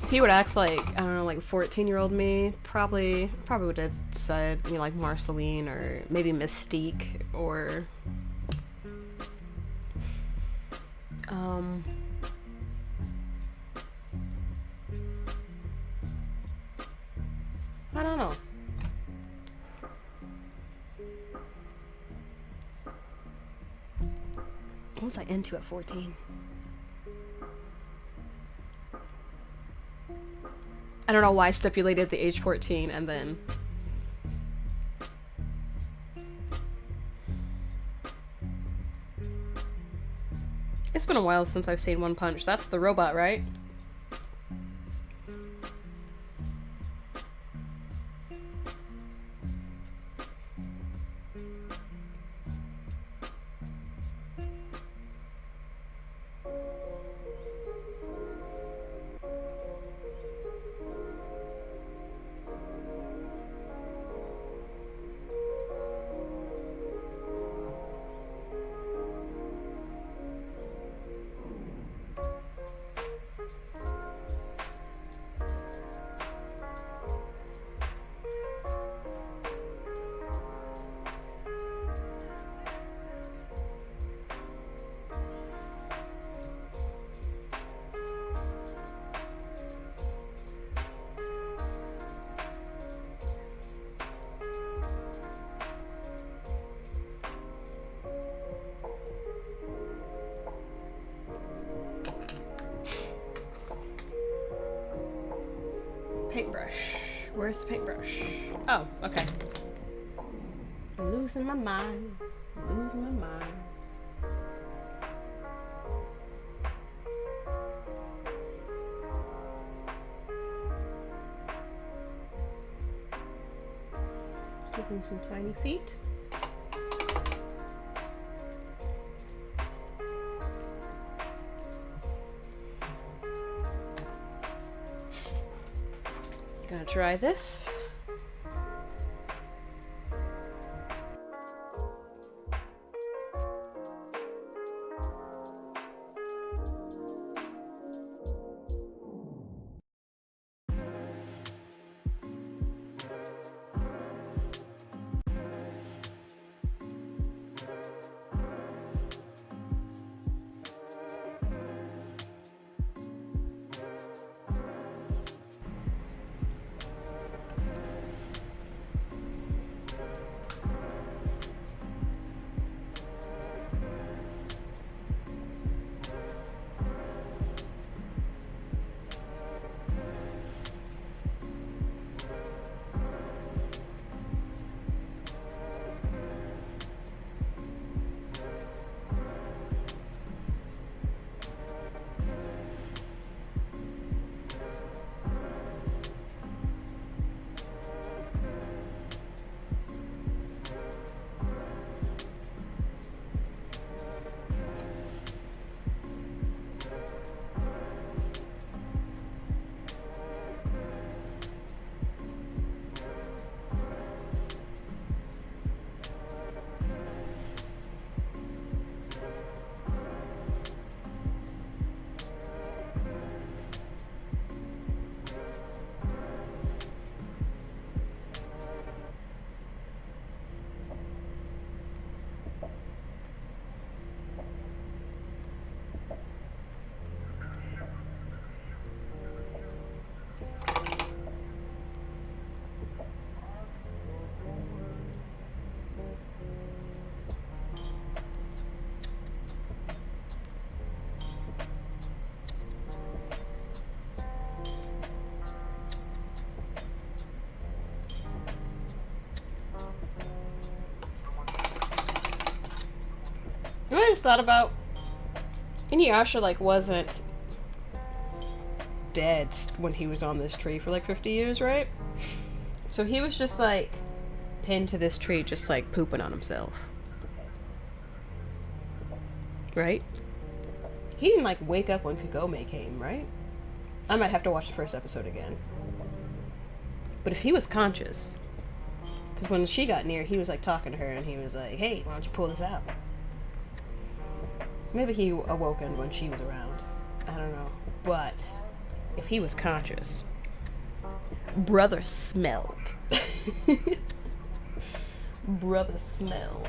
If he would act like, I don't know, like 14-year-old me, probably would have said, you know, like Marceline or maybe Mystique or I don't know. What was I into at 14? I don't know why I stipulated the age 14 and then... It's been a while since I've seen One Punch. That's the robot, right? Paintbrush. Where's the paintbrush? Oh, okay. I'm losing my mind. I'm losing my mind. Give him some tiny feet. Gonna try this. know what I just thought about? Inuyasha, like, wasn't dead when he was on this tree for, like, 50 years, right? So he was just, like, pinned to this tree, just, like, pooping on himself. Right? He didn't, like, wake up when Kagome came, right? I might have to watch the first episode again. But if he was conscious, because when she got near, he was, like, talking to her, and he was like, hey, why don't you pull this out? Maybe he awoken when she was around. I don't know. But if he was conscious, brother smelled. Brother smelled.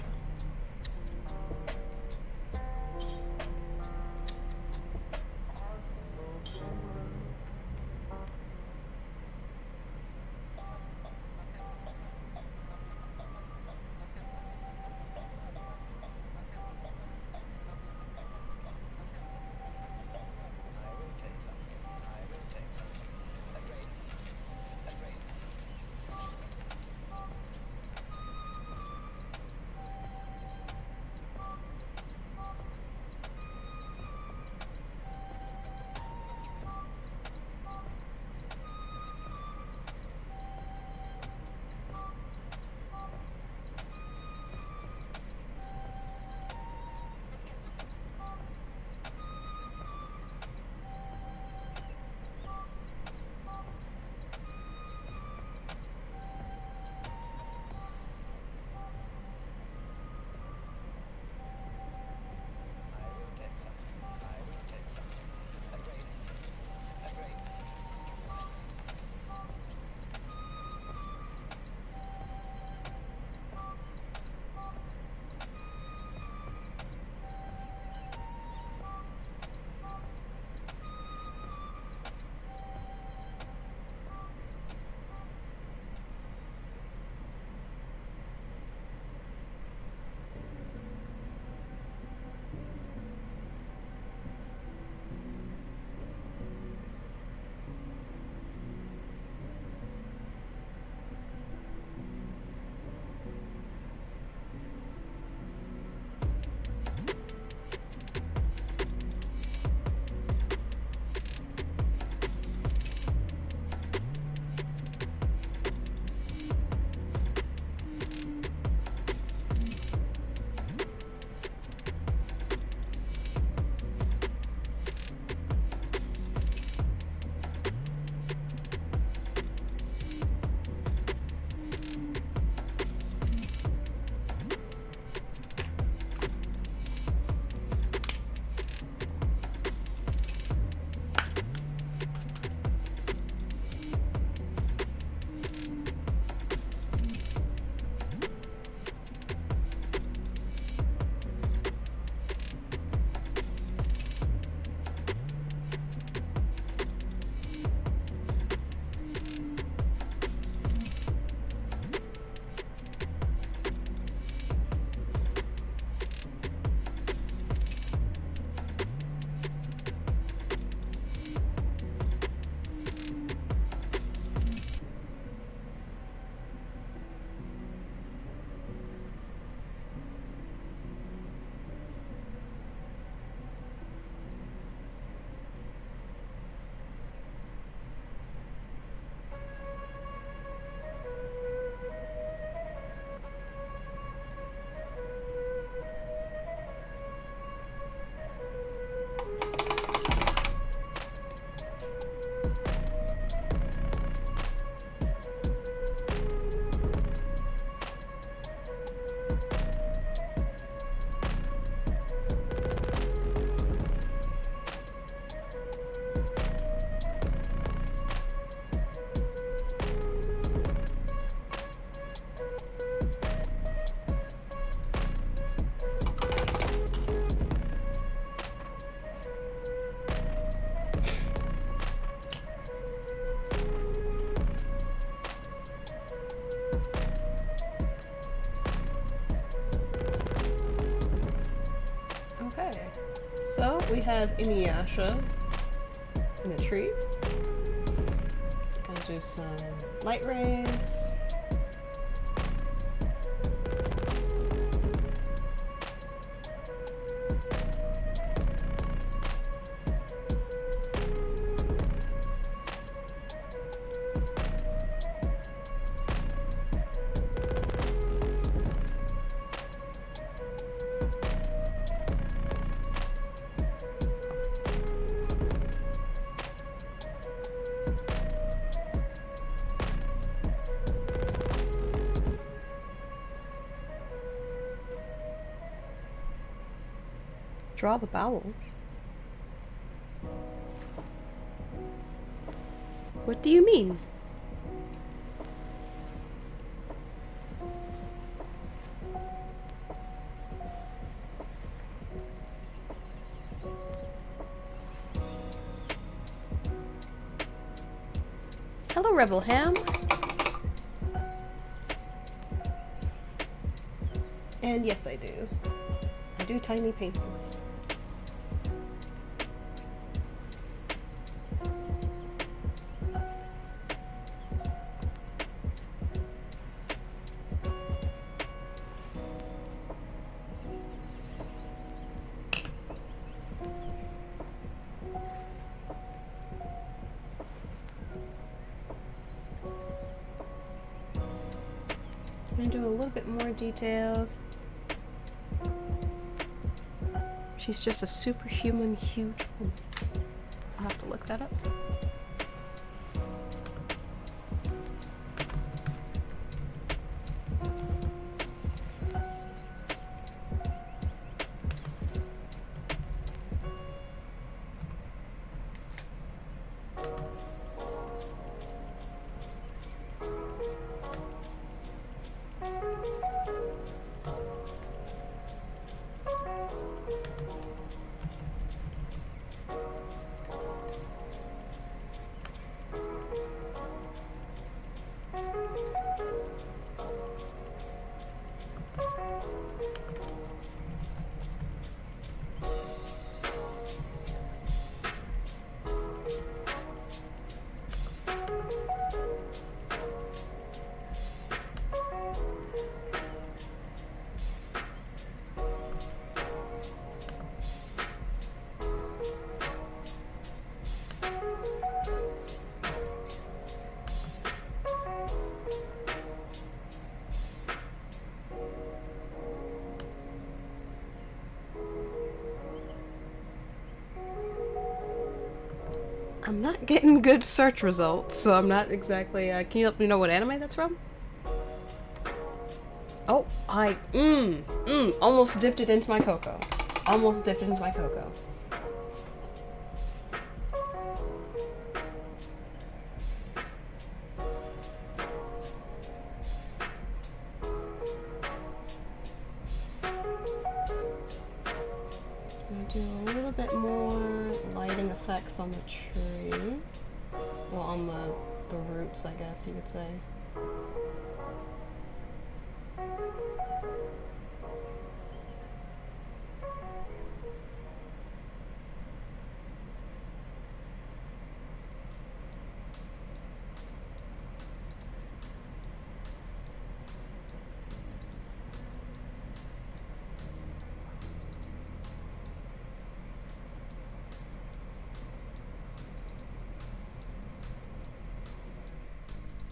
So we have Inuyasha in a tree. Gonna do some light rays. Draw the bowels. What do you mean? Hello, Rebel Ham. And yes, I do. I do tiny paintings. I'm gonna do a little bit more details. She's just a superhuman huge woman. I'll have to look that up. I'm not getting good search results, so I'm not exactly, can you let me know what anime that's from? Oh, almost dipped it into my cocoa. Almost dipped it into my cocoa. I'm gonna do a little bit more lighting effects on the tree. Well, on the roots, I guess you could say.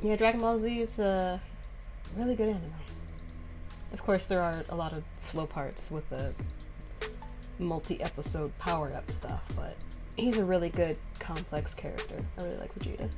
Yeah, Dragon Ball Z is a really good anime. Of course, there are a lot of slow parts with the multi-episode power-up stuff, but he's a really good, complex character. I really like Vegeta.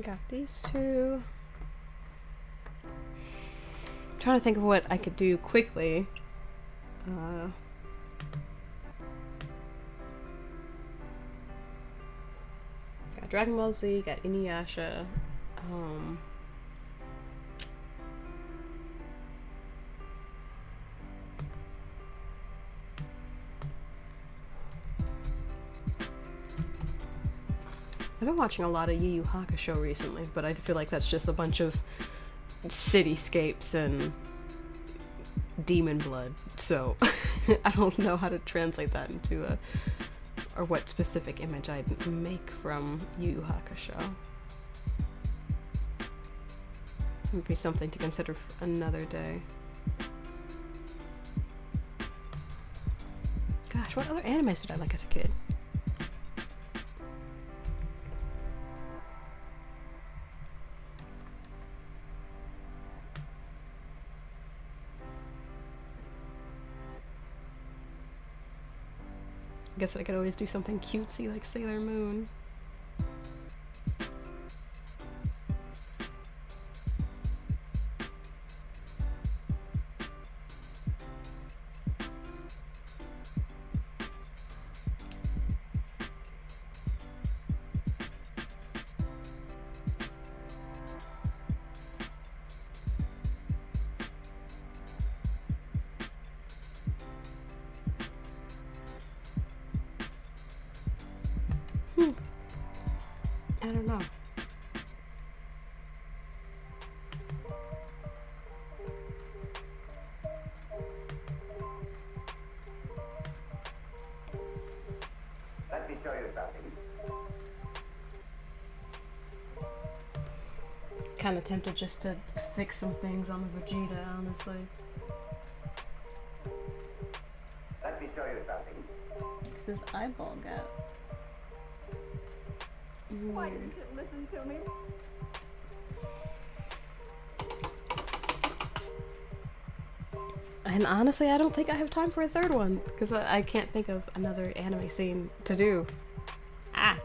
Got these two. Trying to think of what I could do quickly. Got Dragon Ball Z, got Inuyasha. I've been watching a lot of Yu Yu Hakusho recently, but I feel like that's just a bunch of cityscapes and demon blood, so I don't know how to translate that into or what specific image I'd make from Yu Yu Hakusho. Would be something to consider for another day. Gosh, what other animes did I like as a kid? I guess I could always do something cutesy like Sailor Moon. I don't know. Let me show you something. Kind of tempted just to fix some things on the Vegeta, honestly. Let me show you something. Because his eyeball got Why weird. didn't you listen to me? And honestly, I don't think I have time for a third one, because I can't think of another anime scene to do. Ah!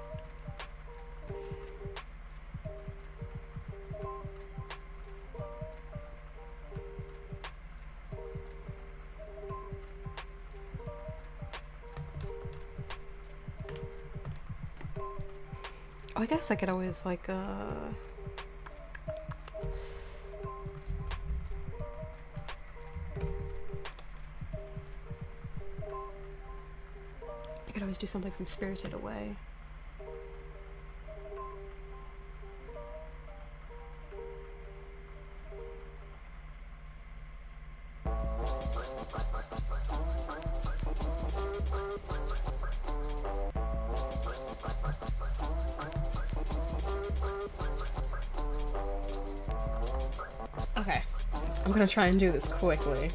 Oh, I guess I could always, like, I could always do something from Spirited Away. Okay, I'm gonna try and do this quickly.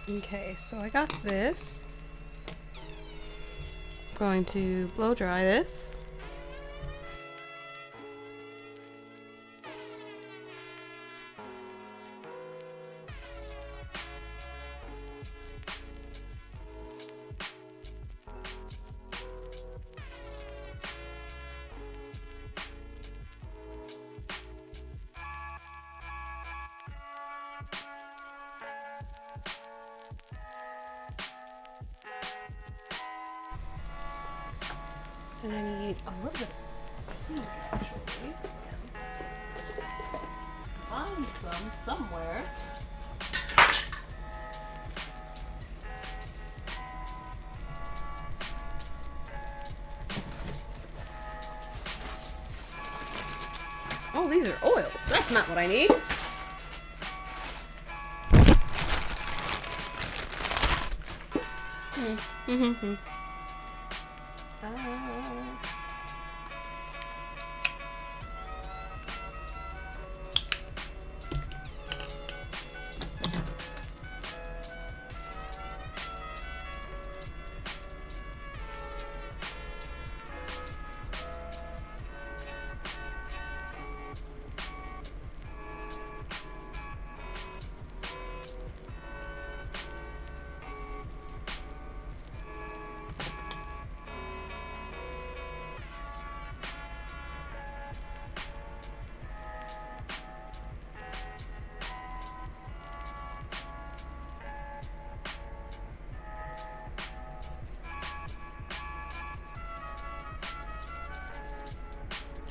Okay, so I got this. Going to blow dry this. And I need a little bit of pink, actually. Find some somewhere. Oh, these are oils. That's not what I need.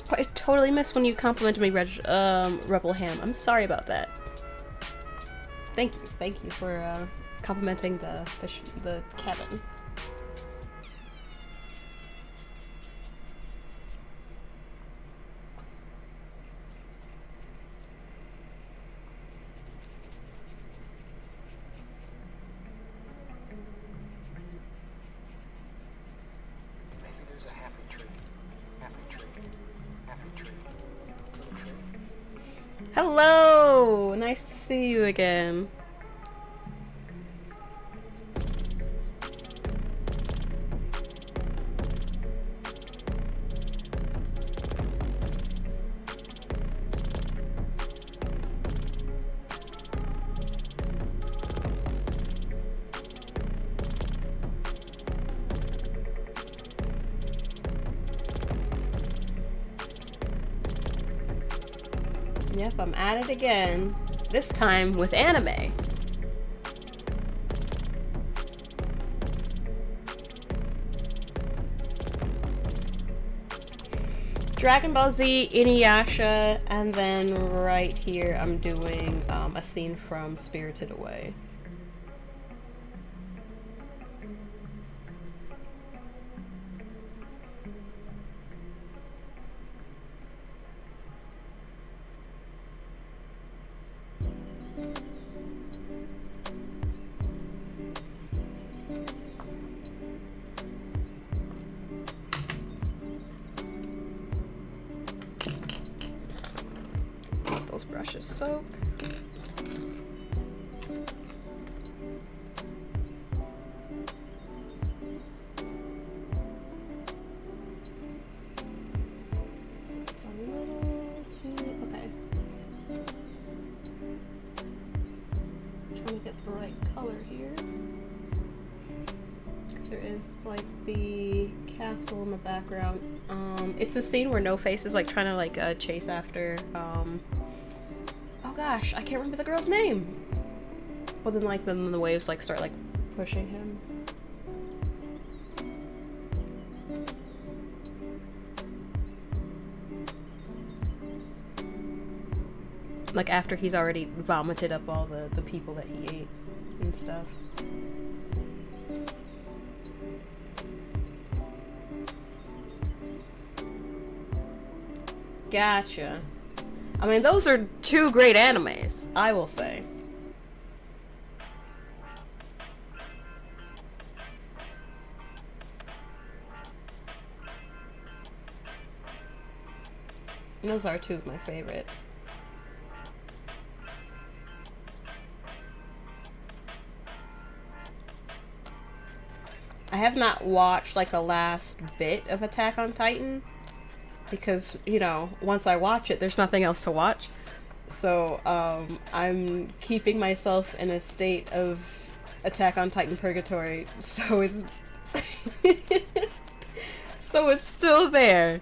I totally missed when you complimented me, Rebel Ham. I'm sorry about that. Thank you for complimenting the Kevin. Hello! Nice to see you again. Yep, I'm at it again. This time with anime. Dragon Ball Z, Inuyasha, and then right here I'm doing a scene from Spirited Away. Those brushes soak. It's a little too... okay. Trying to get the right color here. Because there is like the castle in the background. It's the scene where No Face is like trying to like chase after oh gosh, I can't remember the girl's name. But then like then the waves like start like pushing him. Like after he's already vomited up all the people that he ate and stuff. Gotcha. I mean, those are two great animes, I will say. And those are two of my favorites. I have not watched like the last bit of Attack on Titan because, you know, once I watch it, there's nothing else to watch. So, I'm keeping myself in a state of Attack on Titan purgatory, so it's so it's still there.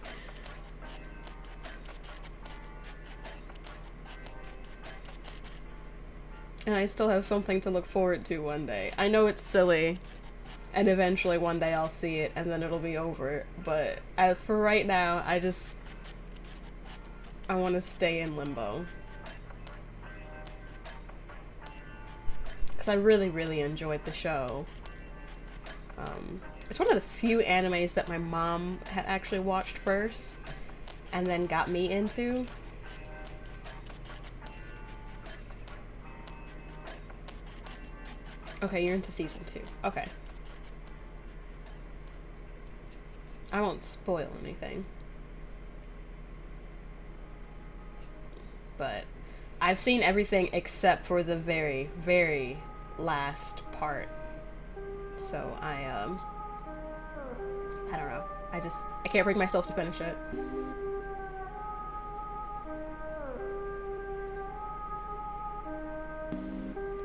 And I still have something to look forward to one day. I know it's silly, and eventually one day I'll see it, and then it'll be over. But for right now, I want to stay in limbo. Because I really, really enjoyed the show. It's one of the few animes that my mom had actually watched first, and then got me into. Okay, you're into season 2. Okay. I won't spoil anything. But I've seen everything except for the very, very last part. So I don't know. I can't bring myself to finish it.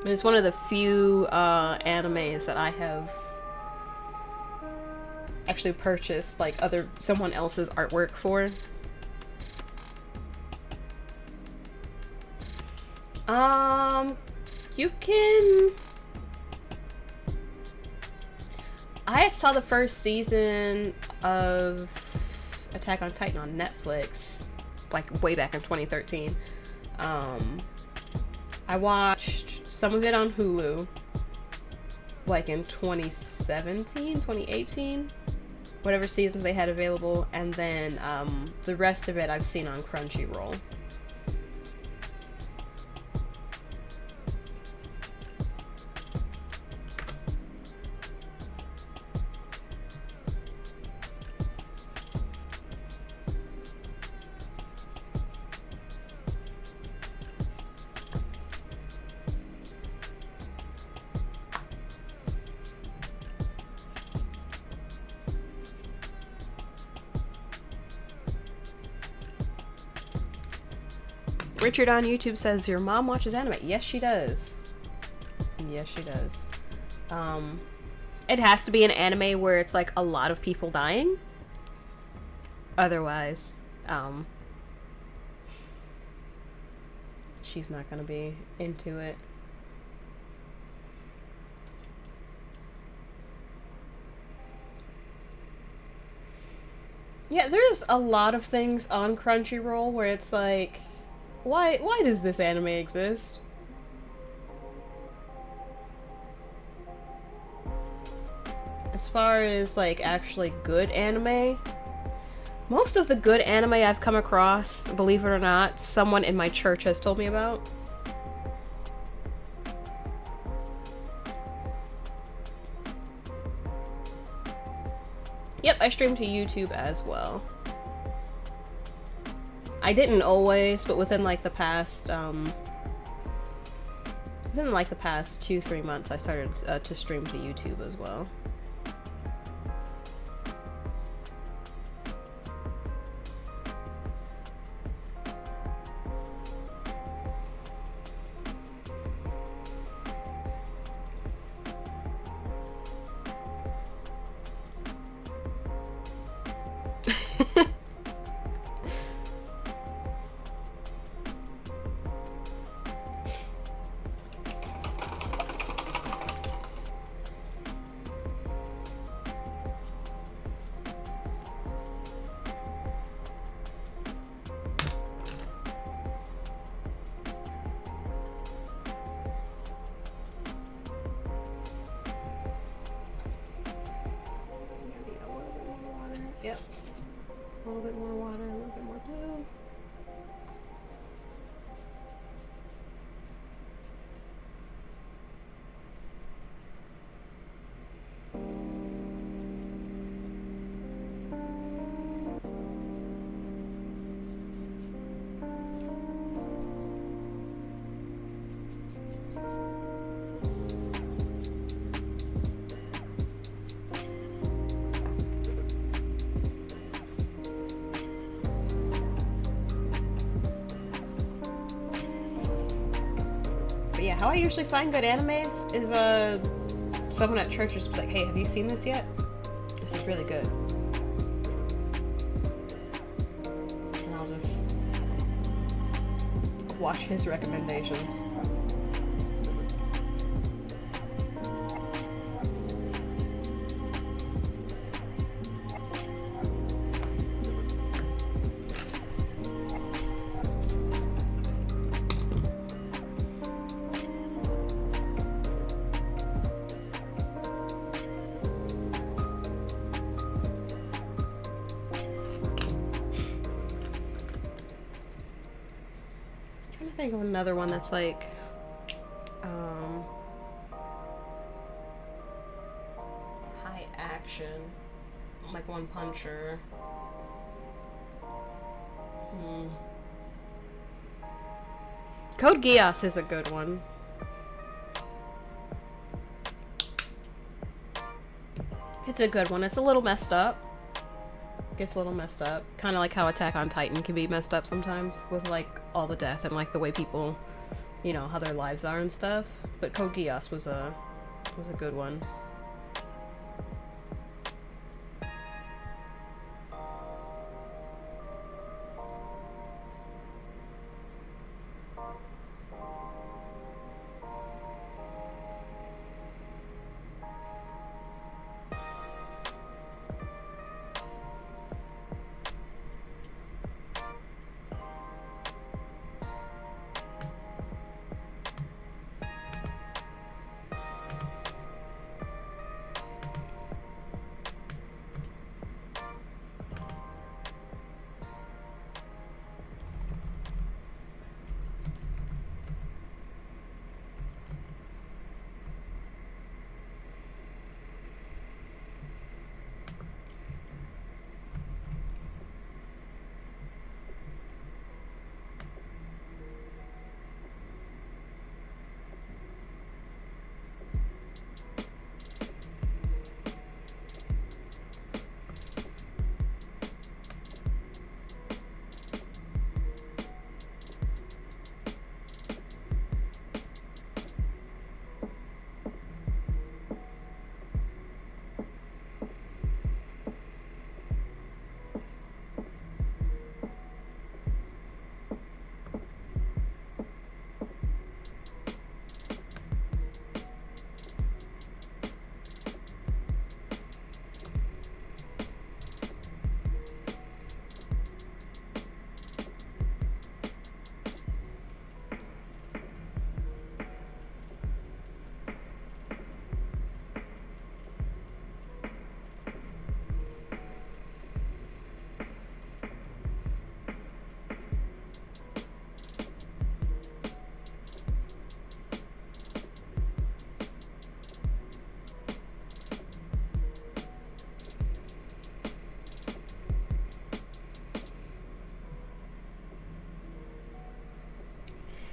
It's one of the few animes that I have actually purchased like someone else's artwork for. You can. I saw the first season of Attack on Titan on Netflix, like way back in 2013. I watched some of it on Hulu, like in 2017, 2018, whatever season they had available, and then the rest of it I've seen on Crunchyroll. Richard on YouTube says, your mom watches anime. Yes, she does. Yes, she does. It has to be an anime where it's like a lot of people dying. Otherwise, she's not gonna be into it. Yeah, there's a lot of things on Crunchyroll where it's like, why does this anime exist? As far as like actually good anime, most of the good anime I've come across, believe it or not, someone in my church has told me about. Yep, I stream to YouTube as well. I didn't always, but within like the past 2-3 months, I started to stream to YouTube as well. Yep. A little bit more water, a little bit more blue. how I usually find good animes is someone at church is like, hey, have you seen this yet? This is really good. And I'll just watch his recommendations. Think of another one that's like high action, like One Puncher. Code Geass is a good one. It's a good one. It's a little messed up. Gets a little messed up. Kind of like how Attack on Titan can be messed up sometimes with like all the death and like the way people, you know, how their lives are and stuff. But Code Geass was a good one.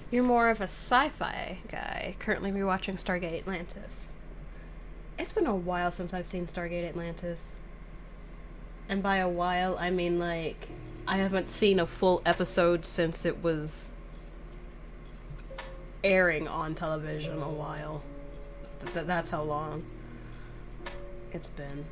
You're more of a sci-fi guy, currently rewatching Stargate Atlantis. It's been a while since I've seen Stargate Atlantis. And by a while, I mean like, I haven't seen a full episode since it was airing on television a while. That's how long it's been.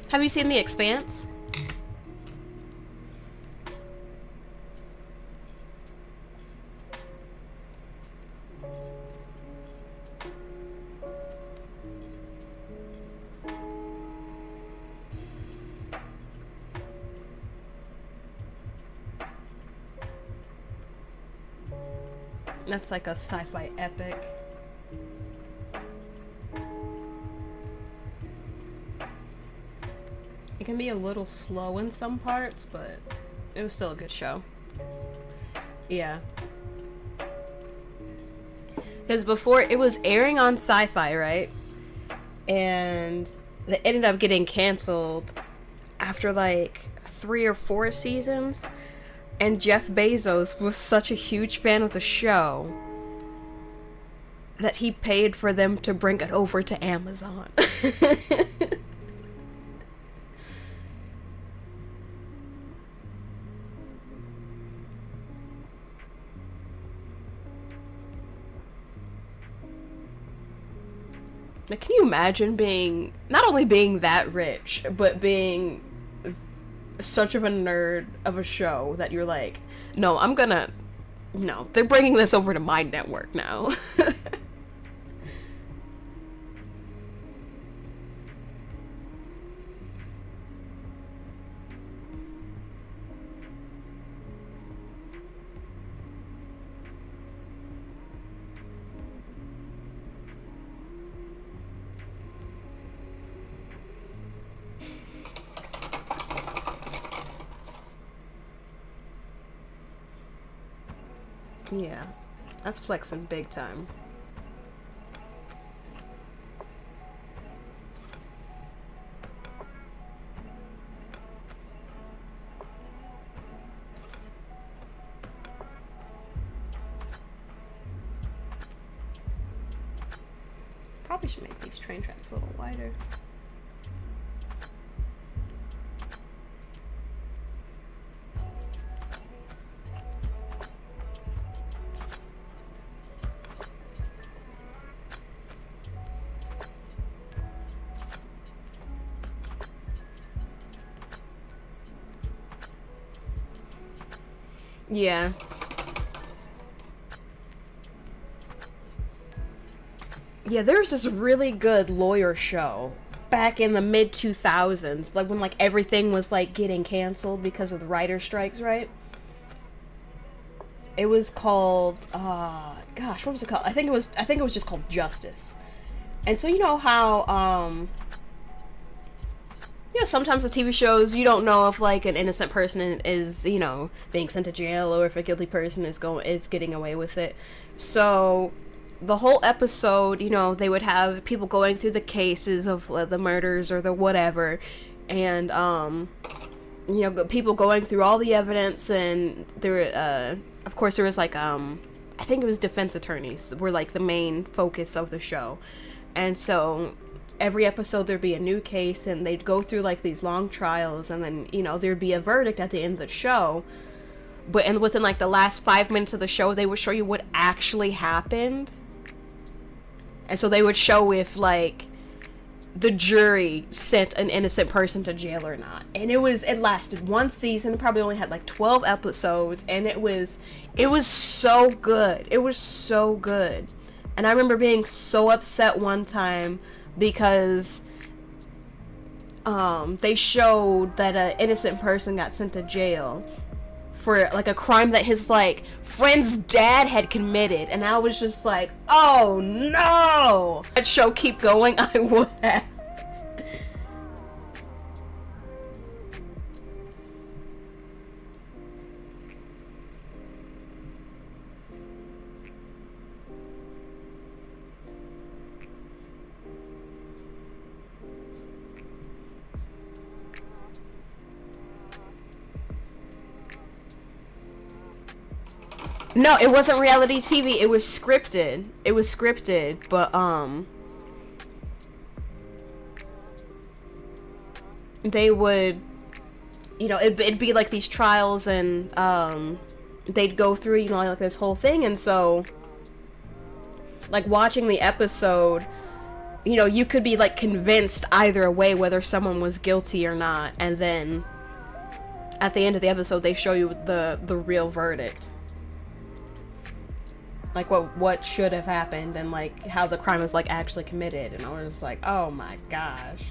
Have you seen The Expanse? That's like a sci-fi epic. It can be a little slow in some parts, but it was still a good show. Yeah. Because before, it was airing on Sci-Fi, right? And it ended up getting canceled after like 3 or 4 seasons. And Jeff Bezos was such a huge fan of the show that he paid for them to bring it over to Amazon. Like, can you imagine being, not only being that rich, but being such of a nerd of a show that you're like, no, no, they're bringing this over to my network now. Yeah, that's flexing big time. Probably should make these train tracks a little wider. Yeah. Yeah, there's this really good lawyer show back in the mid 2000s, like when like everything was like getting canceled because of the writer strikes, right? It was called gosh, what was it called? I think it was just called Justice. And so you know how sometimes with TV shows, you don't know if like an innocent person is, being sent to jail or if a guilty person is getting away with it. So the whole episode, they would have people going through the cases of the murders or the whatever, and people going through all the evidence, and there, of course, there was like I think it was defense attorneys were like the main focus of the show, and so every episode there'd be a new case, and they'd go through like these long trials, and then there'd be a verdict at the end of the show. And within like the last 5 minutes of the show, they would show you what actually happened. And so they would show if like the jury sent an innocent person to jail or not. And it lasted one season. It probably only had like 12 episodes, and it was so good. It was so good. And I remember being so upset one time because they showed that an innocent person got sent to jail for like a crime that his like friend's dad had committed, and I was just like, oh no, that show keep going, I would have. No, it wasn't reality TV. It was scripted. But they would, it'd be like these trials, and they'd go through, like this whole thing, and so, like, watching the episode, you could be like convinced either way whether someone was guilty or not, and then at the end of the episode they show you the real verdict. Like what should have happened, and like how the crime was like actually committed, and I was just like, oh my gosh.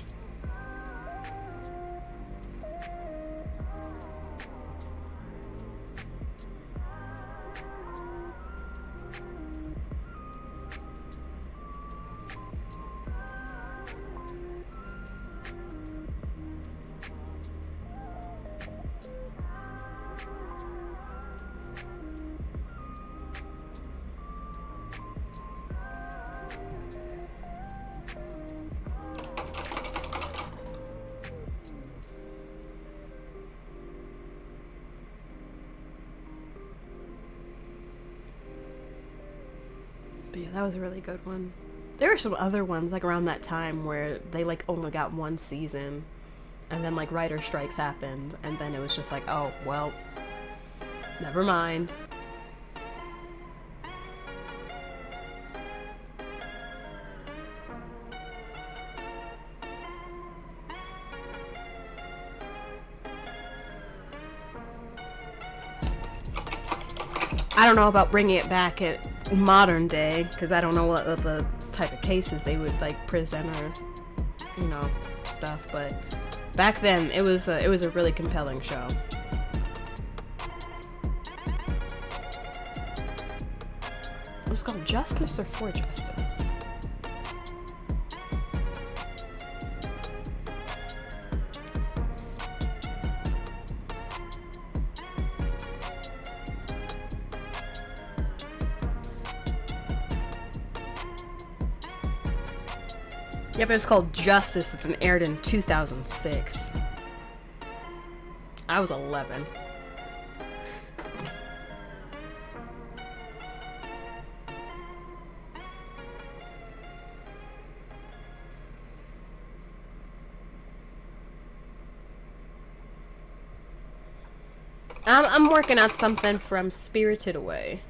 that was a really good one. There were some other ones like around that time where they like only got one season, and then like writer strikes happened, and then it was just like, oh well, never mind. I don't know about bringing it back at modern day, because I don't know what the type of cases they would like present or, you know, stuff. But back then, it was a really compelling show. It was called Justice or For Justice. Yep, it was called Justice and aired in 2006. I was 11. I'm working on something from Spirited Away.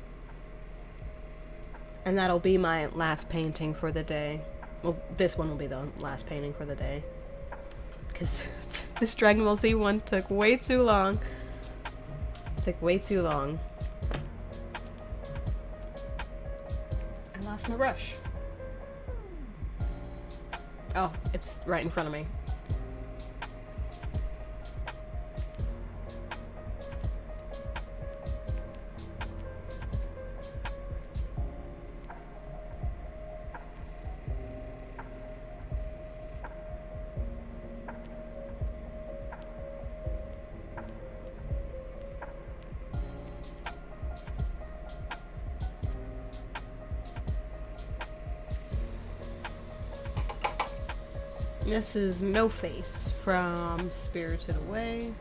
And that'll be my last painting for the day. Well, this one will be the last painting for the day. Because this Dragon Ball Z one took way too long. It took way too long. I lost my brush. Oh, it's right in front of me. This is No Face from Spirited Away.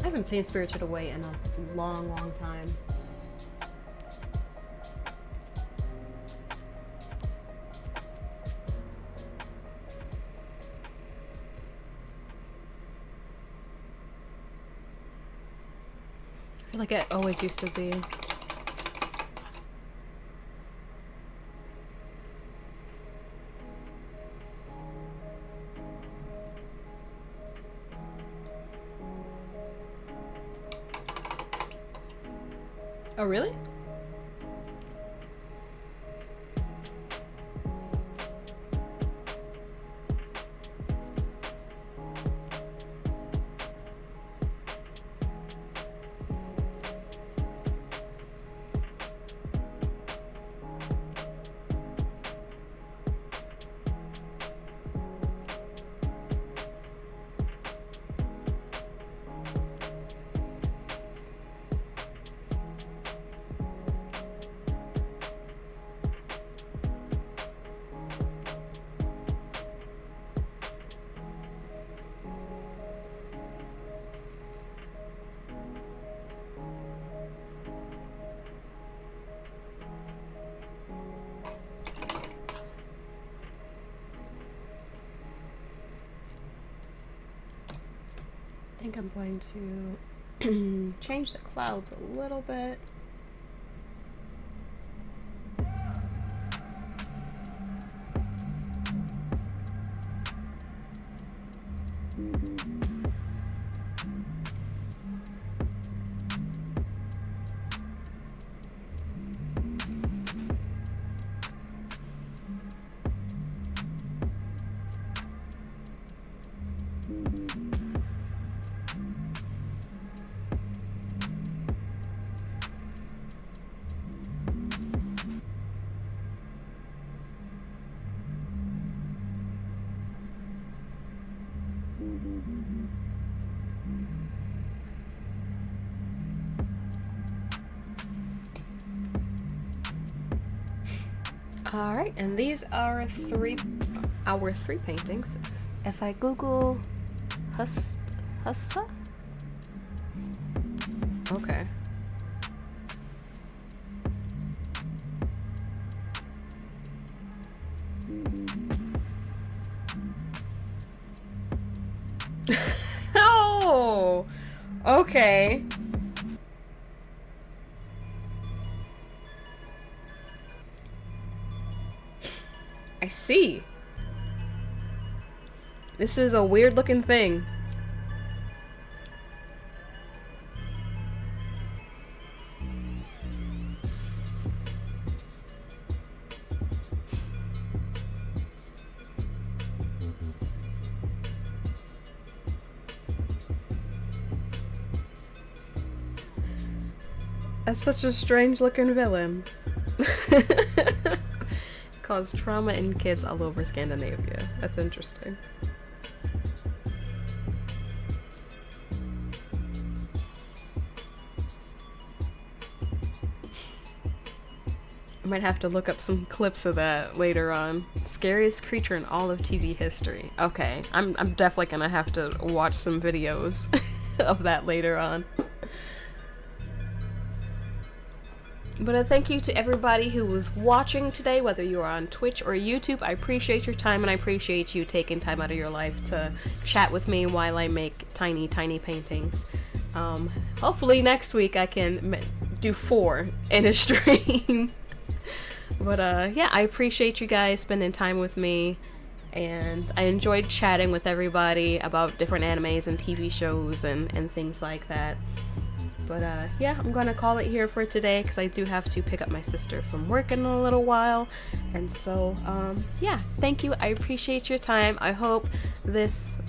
I haven't seen Spirited Away in a long, long time. I feel like it always used to be. Oh, really? I think I'm going to change the clouds a little bit. Alright, and these are our three paintings. If I Google Hussa? Okay. Oh, okay. I see. This is a weird looking thing. That's such a strange looking villain. Caused trauma in kids all over Scandinavia. That's interesting. I might have to look up some clips of that later on. Scariest creature in all of TV history. Okay, I'm definitely gonna have to watch some videos of that later on. But a thank you to everybody who was watching today, whether you are on Twitch or YouTube. I appreciate your time, and I appreciate you taking time out of your life to chat with me while I make tiny, tiny paintings. Hopefully next week I can do 4 in a stream. But yeah, I appreciate you guys spending time with me, and I enjoyed chatting with everybody about different animes and TV shows and things like that. But yeah, I'm gonna call it here for today because I do have to pick up my sister from work in a little while. And so, yeah, thank you. I appreciate your time. I hope this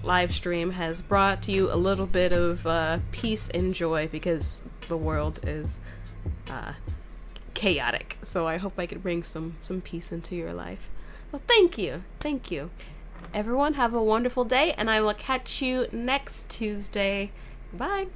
live stream has brought you a little bit of peace and joy, because the world is chaotic. So I hope I could bring some peace into your life. Well, thank you. Thank you. Everyone have a wonderful day, and I will catch you next Tuesday. Bye.